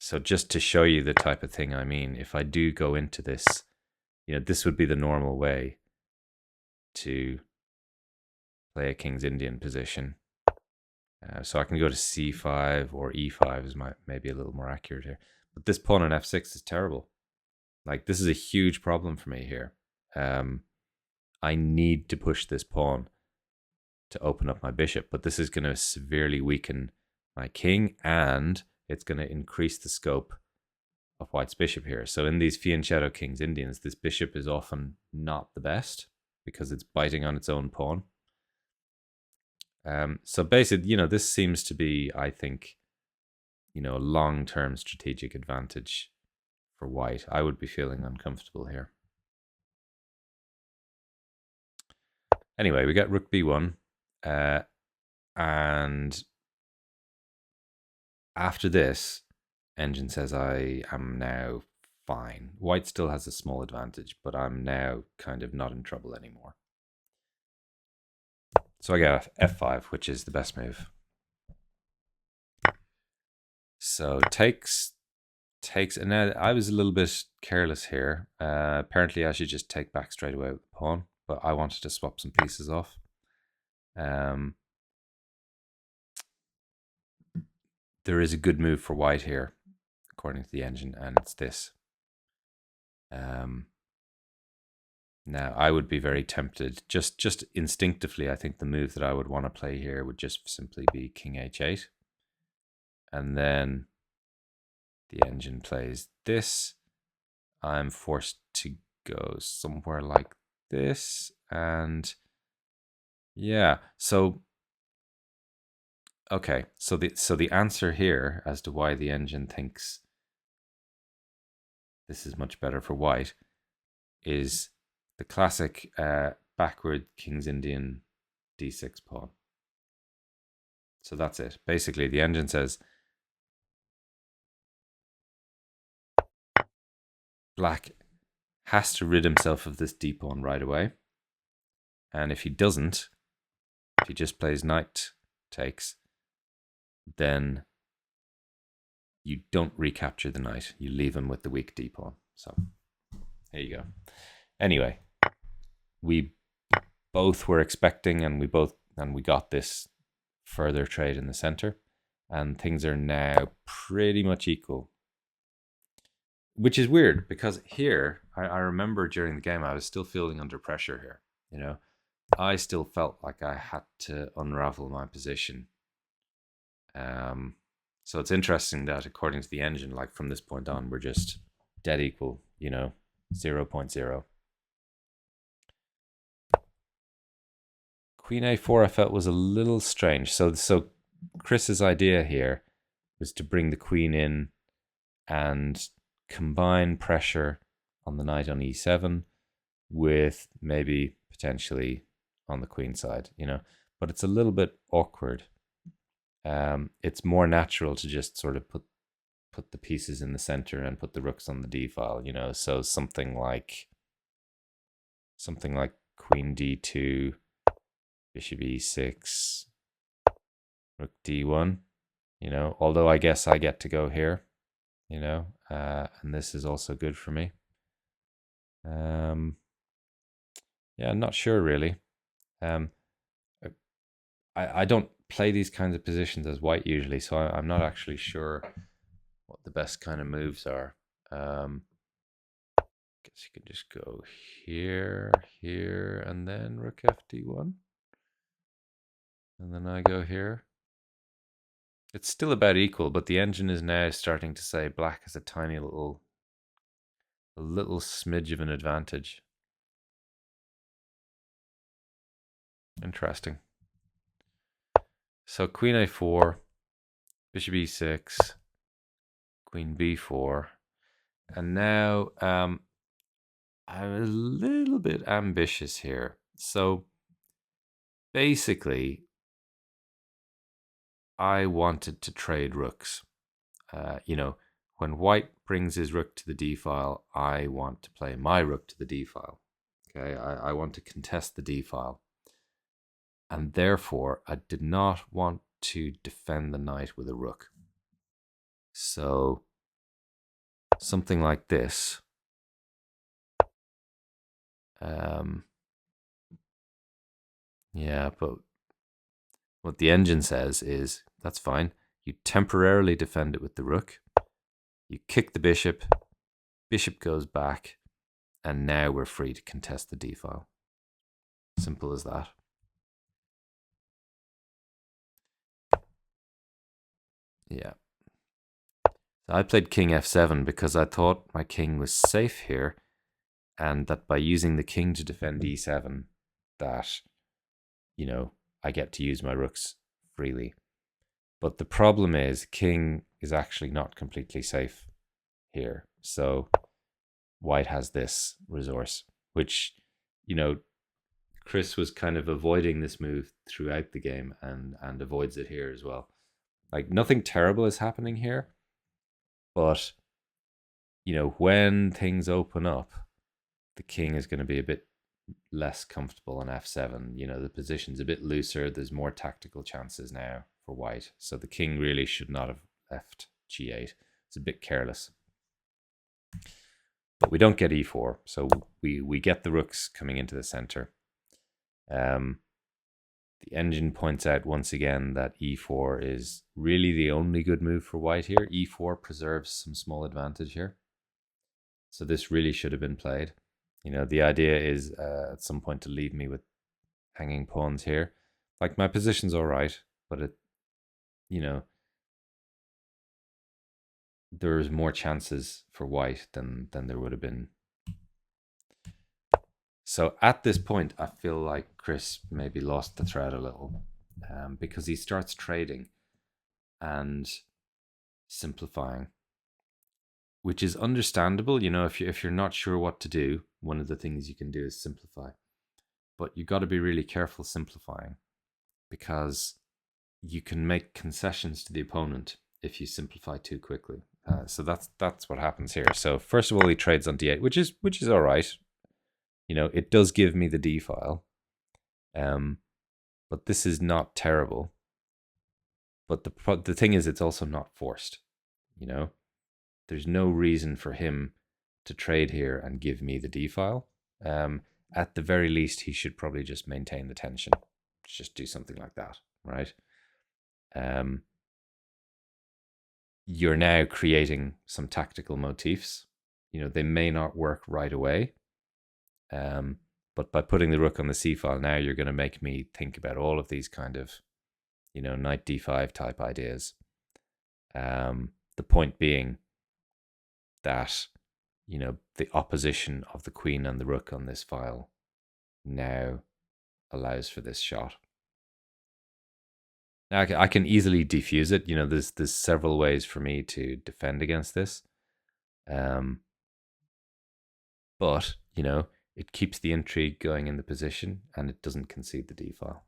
So just to show you the type of thing I mean, if I do go into this, this would be the normal way to play a King's Indian position. So I can go to c5 or e5 is maybe a little more accurate here. But this pawn on f6 is terrible. Like, this is a huge problem for me here. I need to push this pawn to open up my bishop, but this is going to severely weaken my king, and it's going to increase the scope of White's bishop here. So in these fianchetto King's Indians, this bishop is often not the best because it's biting on its own pawn. So basically, this seems to be, I think, a long-term strategic advantage for White. I would be feeling uncomfortable here. Anyway, we got rook b1, and after this, engine says I am now fine. White still has a small advantage, but I'm now kind of not in trouble anymore. So I get f5, which is the best move. So takes, and now I was a little bit careless here. Apparently I should just take back straight away with the pawn, but I wanted to swap some pieces off. There is a good move for white here, according to the engine, and it's this. Now, I would be very tempted, just instinctively, I think the move that I would want to play here would just simply be king h8. And then the engine plays this. I'm forced to go somewhere like this. And yeah, so okay, so the answer here as to why the engine thinks this is much better for white is the classic backward King's Indian d6 pawn. So that's it. Basically, the engine says black has to rid himself of this d pawn right away. And if he doesn't, if he just plays knight takes, then you don't recapture the knight. You leave him with the weak d pawn. So there you go. Anyway, we both were expecting, and we got this further trade in the center, and things are now pretty much equal, which is weird because here I remember during the game I was still feeling under pressure here. You know, I still felt like I had to unravel my position. So it's interesting that according to the engine, like from this point on, we're just dead equal. You know, 0.0. Queen a4 I felt was a little strange. So Chris's idea here was to bring the queen in and combine pressure on the knight on e7 with maybe potentially on the queen side, you know, but it's a little bit awkward. It's more natural to just sort of put the pieces in the center and put the rooks on the d file, you know. So something like queen d2, bishop e6, rook d1, you know, although I guess I get to go here, you know, and this is also good for me. Yeah, I'm not sure really. I don't play these kinds of positions as white usually, so I'm not actually sure what the best kind of moves are. Guess you can just go here, here, and then rook fd1. And then I go here. It's still about equal, but the engine is now starting to say black has a tiny little smidge of an advantage. Interesting. So queen a4, bishop e6, queen b4, and now I'm a little bit ambitious here. So basically, I wanted to trade rooks. You know, when white brings his rook to the d file, I want to play my rook to the d file. Okay, I want to contest the d file. And therefore, I did not want to defend the knight with a rook. So something like this. Yeah, but what the engine says is, that's fine. You temporarily defend it with the rook. You kick the bishop. Bishop goes back. And now we're free to contest the d file. Simple as that. Yeah. So I played king f7 because I thought my king was safe here, and that by using the king to defend e7, that, you know, I get to use my rooks freely. But the problem is king is actually not completely safe here. So white has this resource, which, you know, Chris was kind of avoiding this move throughout the game and avoids it here as well. Like nothing terrible is happening here, but when things open up, the king is going to be a bit less comfortable on f7. The position's a bit looser. There's more tactical chances now for white. So the king really should not have left g8. It's a bit careless. But we don't get e4, so we get the rooks coming into the center. The engine points out once again that e4 is really the only good move for white here. e4 preserves some small advantage here. So this really should have been played. The idea is at some point to leave me with hanging pawns here. Like my position's all right, but there's more chances for white than there would have been. So at this point, I feel like Chris maybe lost the thread a little because he starts trading and simplifying, which is understandable. If you're not sure what to do, one of the things you can do is simplify. But you got to be really careful simplifying because you can make concessions to the opponent if you simplify too quickly. So that's what happens here. So first of all, he trades on d8, which is all right. It does give me the d file, but this is not terrible. But the thing is, it's also not forced. There's no reason for him to trade here and give me the d file. At the very least, he should probably just maintain the tension. Just do something like that, right? You're now creating some tactical motifs. They may not work right away. But by putting the rook on the c file, now you're going to make me think about all of these kind of, knight d5 type ideas. The point being that, the opposition of the queen and the rook on this file now allows for this shot. Now I can easily defuse it. There's several ways for me to defend against this. But, it keeps the intrigue going in the position and it doesn't concede the d file.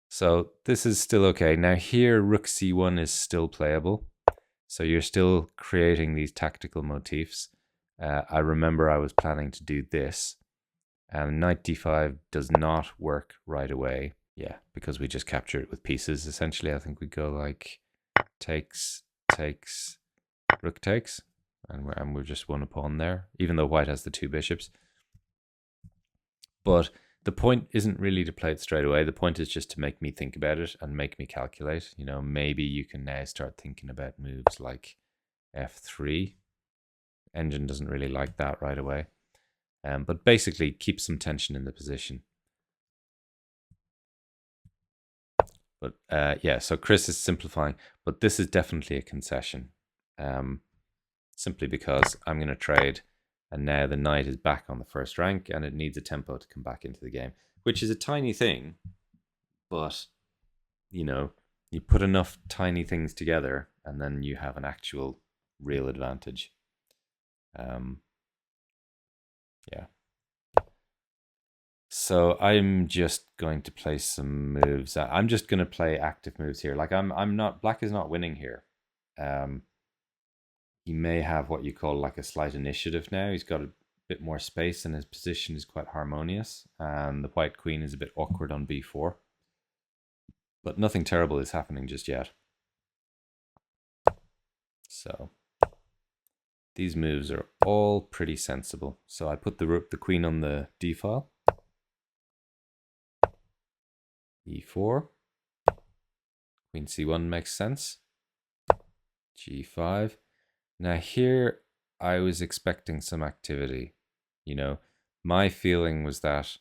So this is still okay. Now here, rook c1 is still playable. So you're still creating these tactical motifs. I remember I was planning to do this. And knight d5 does not work right away. Yeah, because we just capture it with pieces. Essentially, I think we go like takes, takes, rook takes. And we're just one pawn there, even though white has the two bishops. But the point isn't really to play it straight away. The point is just to make me think about it and make me calculate. Maybe you can now start thinking about moves like f3. Engine doesn't really like that right away. But basically, keep some tension in the position. But yeah, so Chris is simplifying. But this is definitely a concession. Simply because I'm going to trade, and now the knight is back on the first rank, and it needs a tempo to come back into the game, which is a tiny thing, but, you put enough tiny things together, and then you have an actual real advantage. Yeah. So I'm just going to play some moves. I'm just going to play active moves here. Like black is not winning here. He may have what you call like a slight initiative now. He's got a bit more space and his position is quite harmonious. And the white queen is a bit awkward on b4. But nothing terrible is happening just yet. So these moves are all pretty sensible. So I put the queen on the d file. e4. Queen c1 makes sense. g5. Now here, I was expecting some activity. My feeling was that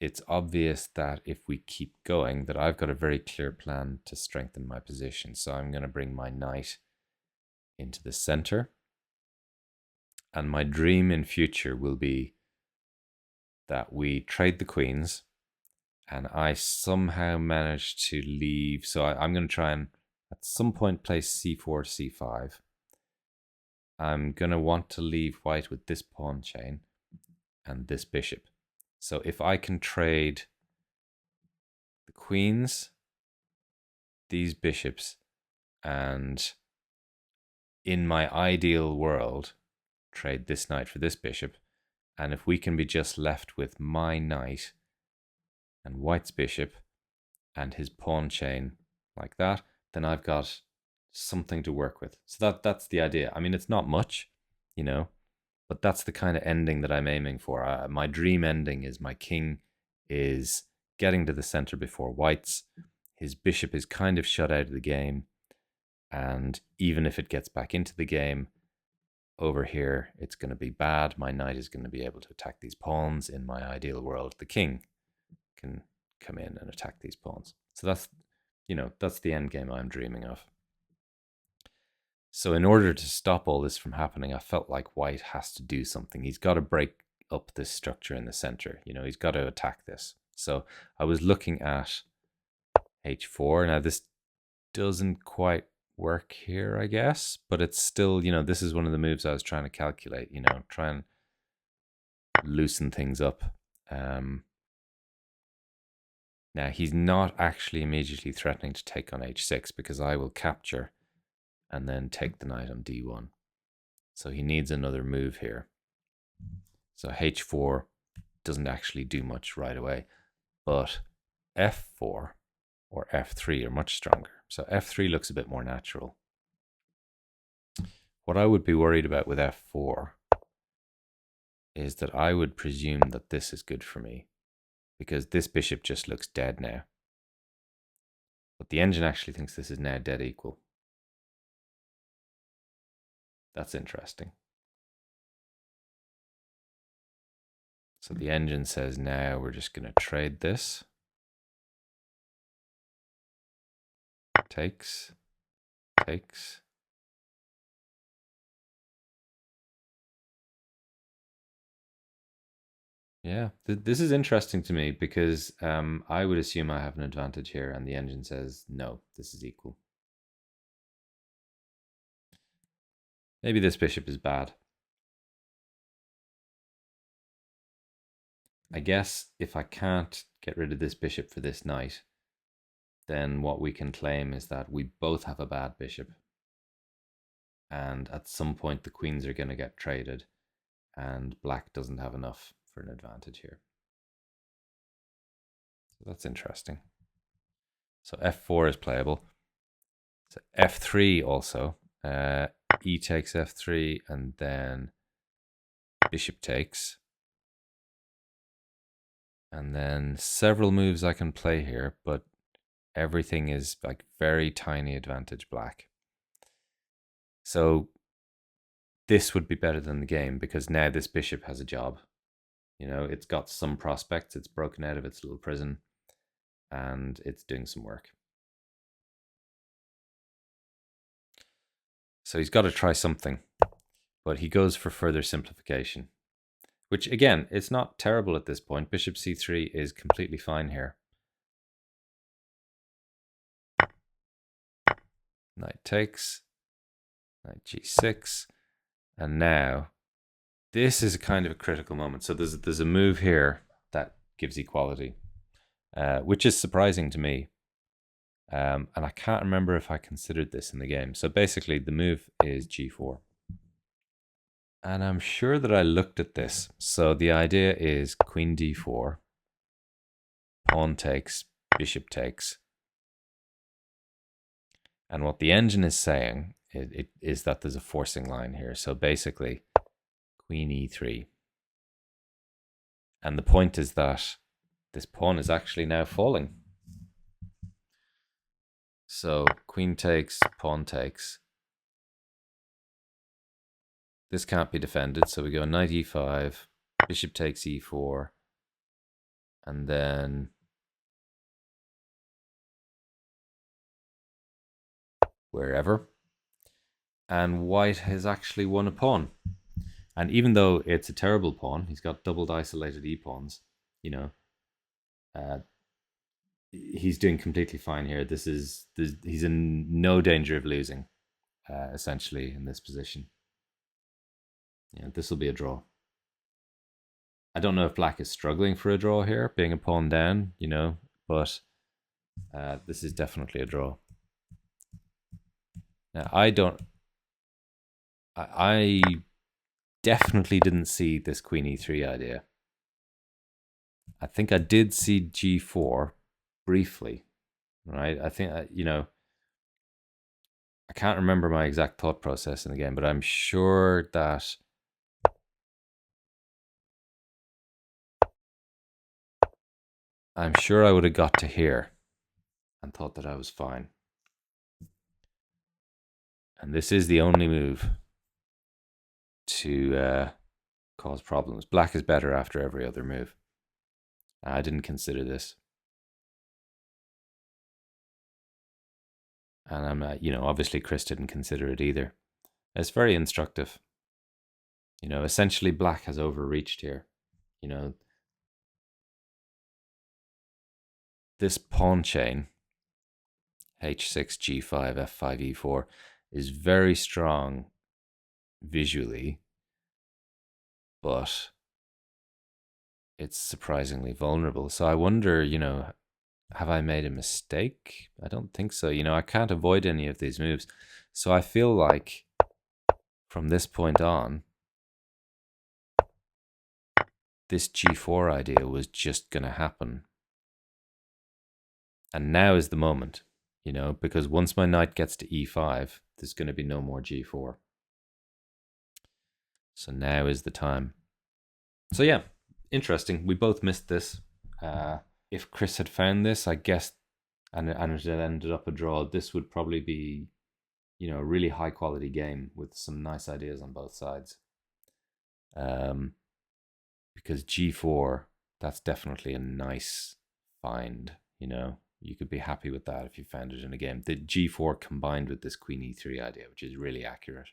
it's obvious that if we keep going, that I've got a very clear plan to strengthen my position. So I'm going to bring my knight into the center. And my dream in future will be that we trade the queens and I somehow manage to leave. So I'm going to try and at some point play c4, c5. I'm going to want to leave white with this pawn chain. and this bishop. So if I can trade the queens, these bishops, and in my ideal world, trade this knight for this bishop, and if we can be just left with my knight and White's bishop and his pawn chain like that, then I've got something to work with. So that's the idea. I mean, it's not much, you know, but that's the kind of ending that I'm aiming for. My dream ending is my king is getting to the center before White's. His bishop is kind of shut out of the game. And even if it gets back into the game, over here, it's going to be bad. My knight is going to be able to attack these pawns. In my ideal world, the king can come in and attack these pawns. So that's, that's the end game I'm dreaming of. So in order to stop all this from happening, I felt like White has to do something. He's got to break up this structure in the center. He's got to attack this. So I was looking at h4. Now this doesn't quite work here, I guess, but it's still, this is one of the moves I was trying to calculate, try and loosen things up. Now he's not actually immediately threatening to take on h6 because I will capture and then take the knight on d1. So he needs another move here. So h4 doesn't actually do much right away, but f4 or f3 are much stronger. So f3 looks a bit more natural. What I would be worried about with f4 is that I would presume that this is good for me because this bishop just looks dead now. But the engine actually thinks this is now dead equal. That's interesting. So the engine says now we're just going to trade this. Takes. Yeah, this is interesting to me because I would assume I have an advantage here and the engine says, no, this is equal. Maybe this bishop is bad. I guess if I can't get rid of this bishop for this knight, then what we can claim is that we both have a bad bishop. And at some point the queens are going to get traded and black doesn't have enough for an advantage here. So that's interesting. So f4 is playable. So f3 also. E takes f3 and then bishop takes. And then several moves I can play here, but everything is like very tiny advantage black. So this would be better than the game because now this bishop has a job. It's got some prospects. It's broken out of its little prison and it's doing some work. So he's got to try something, but he goes for further simplification, which again, it's not terrible at this point. Bishop c3 is completely fine here. Knight takes, knight g6, and now this is a kind of a critical moment. So there's a move here that gives equality, which is surprising to me. And I can't remember if I considered this in the game. So basically the move is g4. And I'm sure that I looked at this. So the idea is queen d4, pawn takes, bishop takes. And what the engine is saying is that there's a forcing line here. So basically queen e3. And the point is that this pawn is actually now falling. So queen takes, pawn takes. This can't be defended, so we go knight e5, bishop takes e4, and then wherever. And White has actually won a pawn. And even though it's a terrible pawn, he's got doubled isolated e-pawns, he's doing completely fine here. He's in no danger of losing, essentially, in this position. This will be a draw. I don't know if black is struggling for a draw here, being a pawn down, but this is definitely a draw. Now, I definitely didn't see this queen e3 idea. I think I did see g4 briefly, right? I think, I can't remember my exact thought process in the game, but I'm sure that I would have got to here and thought that I was fine. And this is the only move to cause problems. Black is better after every other move. I didn't consider this. And I'm, obviously Chris didn't consider it either. It's very instructive. Essentially black has overreached here. This pawn chain, h6, g5, f5, e4, is very strong visually, but it's surprisingly vulnerable. So I wonder, have I made a mistake? I don't think so. I can't avoid any of these moves. So I feel like from this point on, this g4 idea was just going to happen. And now is the moment, because once my knight gets to e5, there's going to be no more g4. So now is the time. So yeah, interesting. We both missed this. If Chris had found this, I guess, and it ended up a draw, this would probably be, a really high quality game with some nice ideas on both sides. Because g4, that's definitely a nice find. You could be happy with that if you found it in a game. The g4 combined with this queen e3 idea, which is really accurate.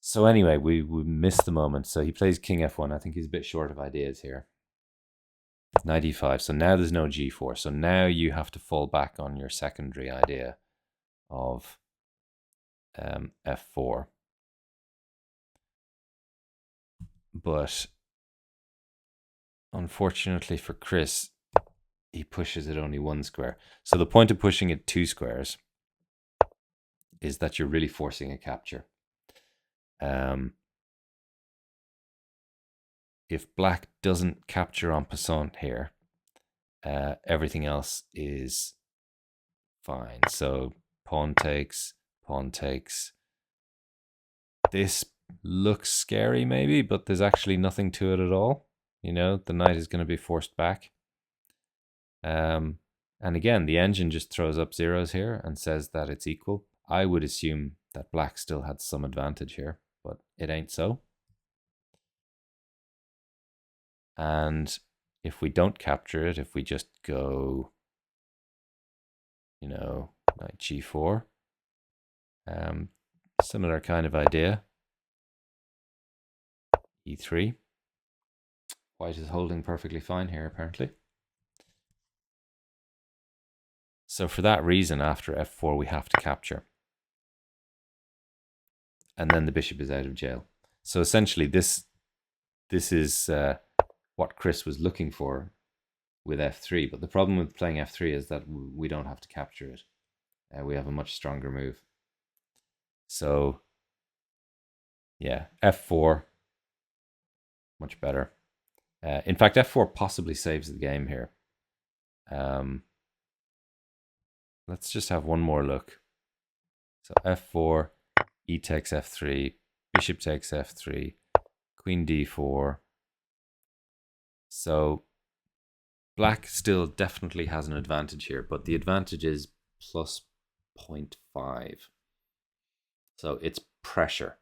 So anyway, we missed the moment. So he plays king f1. I think he's a bit short of ideas here. Knight e5. So now there's no g4. So now you have to fall back on your secondary idea of f4. But unfortunately for Chris, he pushes it only one square. So the point of pushing it 2 squares is that you're really forcing a capture. If black doesn't capture en passant here, everything else is fine. So pawn takes, pawn takes. This looks scary maybe, but there's actually nothing to it at all. The knight is going to be forced back. And again, the engine just throws up zeros here and says that it's equal. I would assume that black still had some advantage here, but it ain't so. And if we don't capture it, if we just go, knight g4, similar kind of idea, e3. White is holding perfectly fine here, apparently. So for that reason, after f4, we have to capture. And then the bishop is out of jail. So essentially, this is what Chris was looking for with f3. But the problem with playing f3 is that we don't have to capture it. We have a much stronger move. So yeah, f4, much better. In fact, f4 possibly saves the game here. Let's just have one more look. So f4, e takes f3, bishop takes f3, queen d4. So black still definitely has an advantage here, but the advantage is plus 0.5. So it's pressure.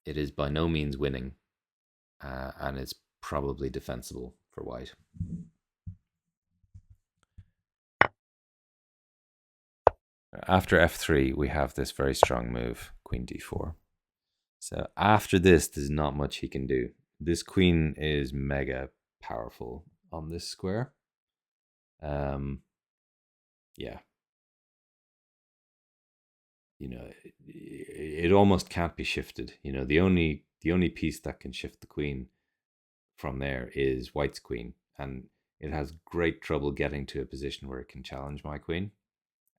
It is by no means winning, and it's probably defensible for white. After f3, we have this very strong move, queen d4. So after this, there's not much he can do. This queen is mega powerful on this square. Yeah. it almost can't be shifted. You know, the only piece that can shift the queen from there is White's queen, and it has great trouble getting to a position where it can challenge my queen.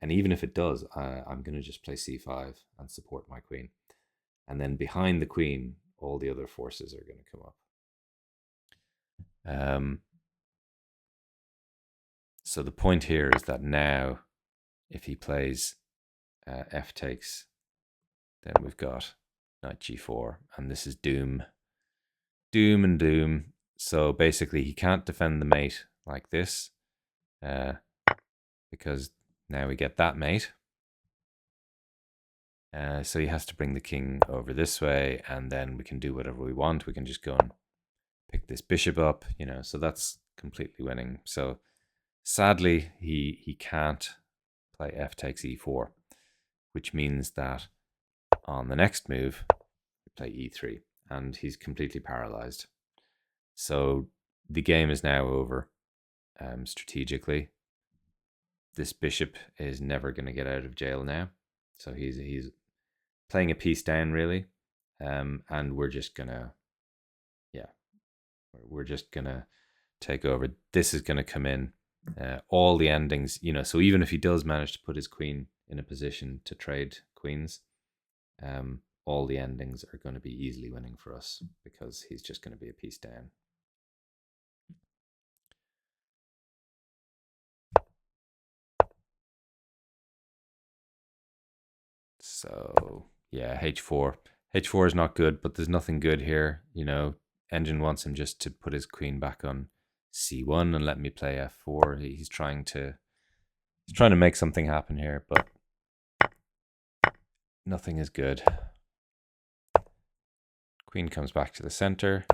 And even if it does, I'm going to just play c5 and support my queen. And then behind the queen, all the other forces are going to come up. So the point here is that now, if he plays f takes, then we've got knight g4, and this is doom. Doom and doom. So basically, he can't defend the mate like this, because now we get that mate. So he has to bring the king over this way, and then we can do whatever we want. We can just go and pick this bishop up, you know, so that's completely winning. So sadly, he can't play f takes e4, which means that on the next move, we play e3, and he's completely paralyzed. So the game is now over. Strategically, this bishop is never going to get out of jail now. So he's playing a piece down, really. And we're just gonna, we're just gonna take over. This is gonna come in. All the endings, you know, so even if he does manage to put his queen in a position to trade queens, all the endings are going to be easily winning for us because he's just going to be a piece down. So yeah, h4. h4 is not good, but there's nothing good here. You know, Engine wants him just to put his queen back on c1 and let me play f4. He's trying to make something happen here, but nothing is good. Queen comes back to the center.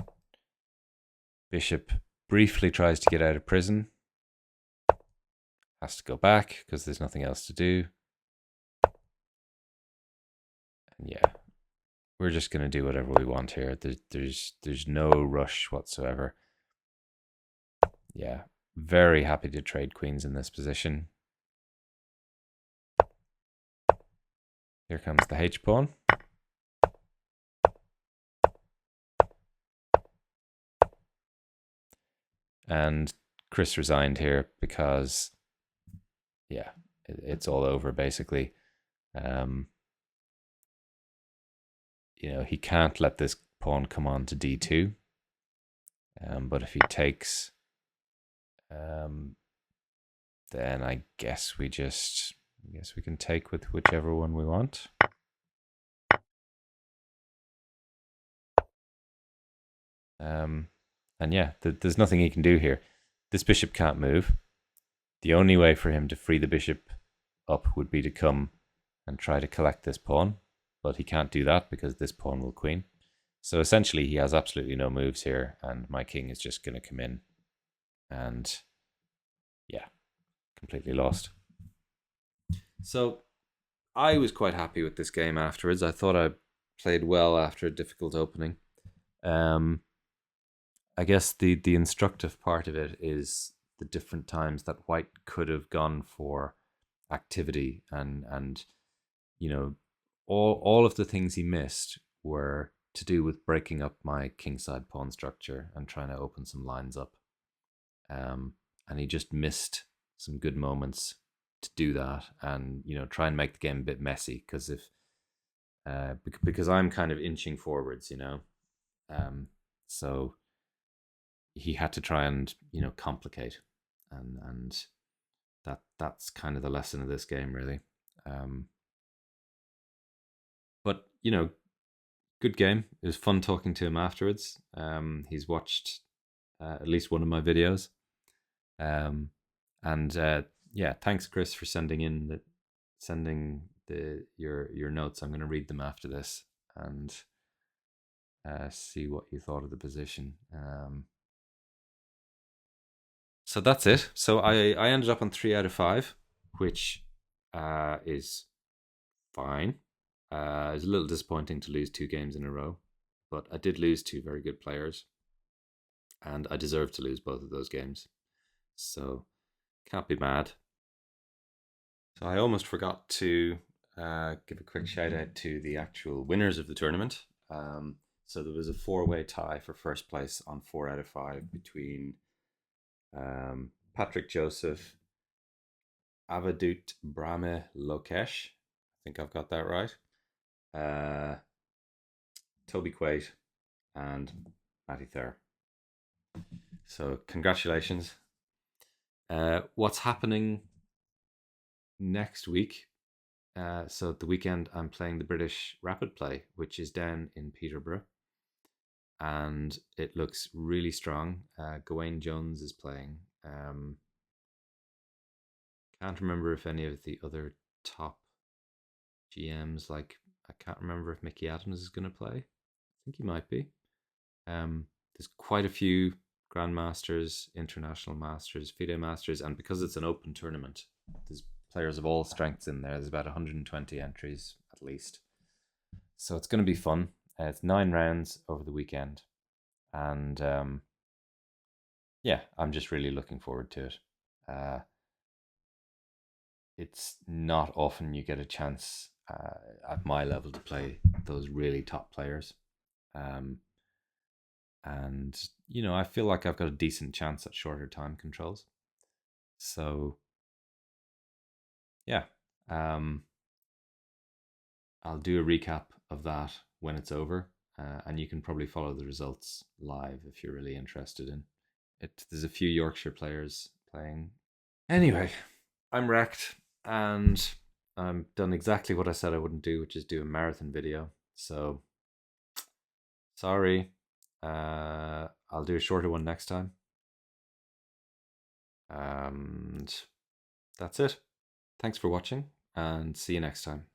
Bishop briefly tries to get out of prison. Has to go back because there's nothing else to do. And yeah, we're just going to do whatever we want here. There's no rush whatsoever. Yeah, very happy to trade queens in this position. Here comes the H pawn. And Chris resigned here because, yeah, it's all over basically. You know, he can't let this pawn come on to d2. But if he takes, then I guess we can take with whichever one we want. And yeah, there's nothing he can do here. This bishop can't move. The only way for him to free the bishop up would be to come and try to collect this pawn, but he can't do that because this pawn will queen. So essentially he has absolutely no moves here, and my king is just going to come in and, yeah, completely lost. So I was quite happy with this game afterwards. I thought I played well after a difficult opening. I guess the instructive part of it is the different times that White could have gone for activity, and you know, all of the things he missed were to do with breaking up my kingside pawn structure and trying to open some lines up. And he just missed some good moments to do that, and you know, try and make the game a bit messy, because because I'm kind of inching forwards, you know, so he had to try and, you know, complicate, and that's kind of the lesson of this game, really. But you know, good game. It was fun talking to him afterwards. He's watched at least one of my videos, and yeah, thanks Chris for sending your notes. I'm going to read them after this and see what you thought of the position. So that's it. So I ended up on 3 out of 5, which is fine. It was a little disappointing to lose 2 games in a row, but I did lose 2 very good players, and I deserved to lose both of those games. So can't be mad. So I almost forgot to give a quick shout out to the actual winners of the tournament. So there was a four-way tie for first place on 4 out of 5 between Patrick Joseph, Avadut Brahme Lokesh. I think I've got that right. Toby Quaite and Matty Ther. So congratulations. What's happening next week? So at the weekend, I'm playing the British Rapid Play, which is down in Peterborough, and it looks really strong. Gawain Jones is playing. Can't remember if any of the other top GMs, like I can't remember if Mickey Adams is going to play. I think he might be. There's quite a few Grandmasters, International Masters, FIDE Masters, and because it's an open tournament, there's players of all strengths in there. There's about 120 entries at least. So it's going to be fun. It's 9 rounds over the weekend. And yeah, I'm just really looking forward to it. It's not often you get a chance at my level to play those really top players. And, you know, I feel like I've got a decent chance at shorter time controls. So, yeah. I'll do a recap of that when it's over. And you can probably follow the results live if you're really interested in it. There's a few Yorkshire players playing. Anyway, I'm wrecked and I'm done exactly what I said I wouldn't do, which is do a marathon video. So sorry. I'll do a shorter one next time. And that's it. Thanks for watching and see you next time.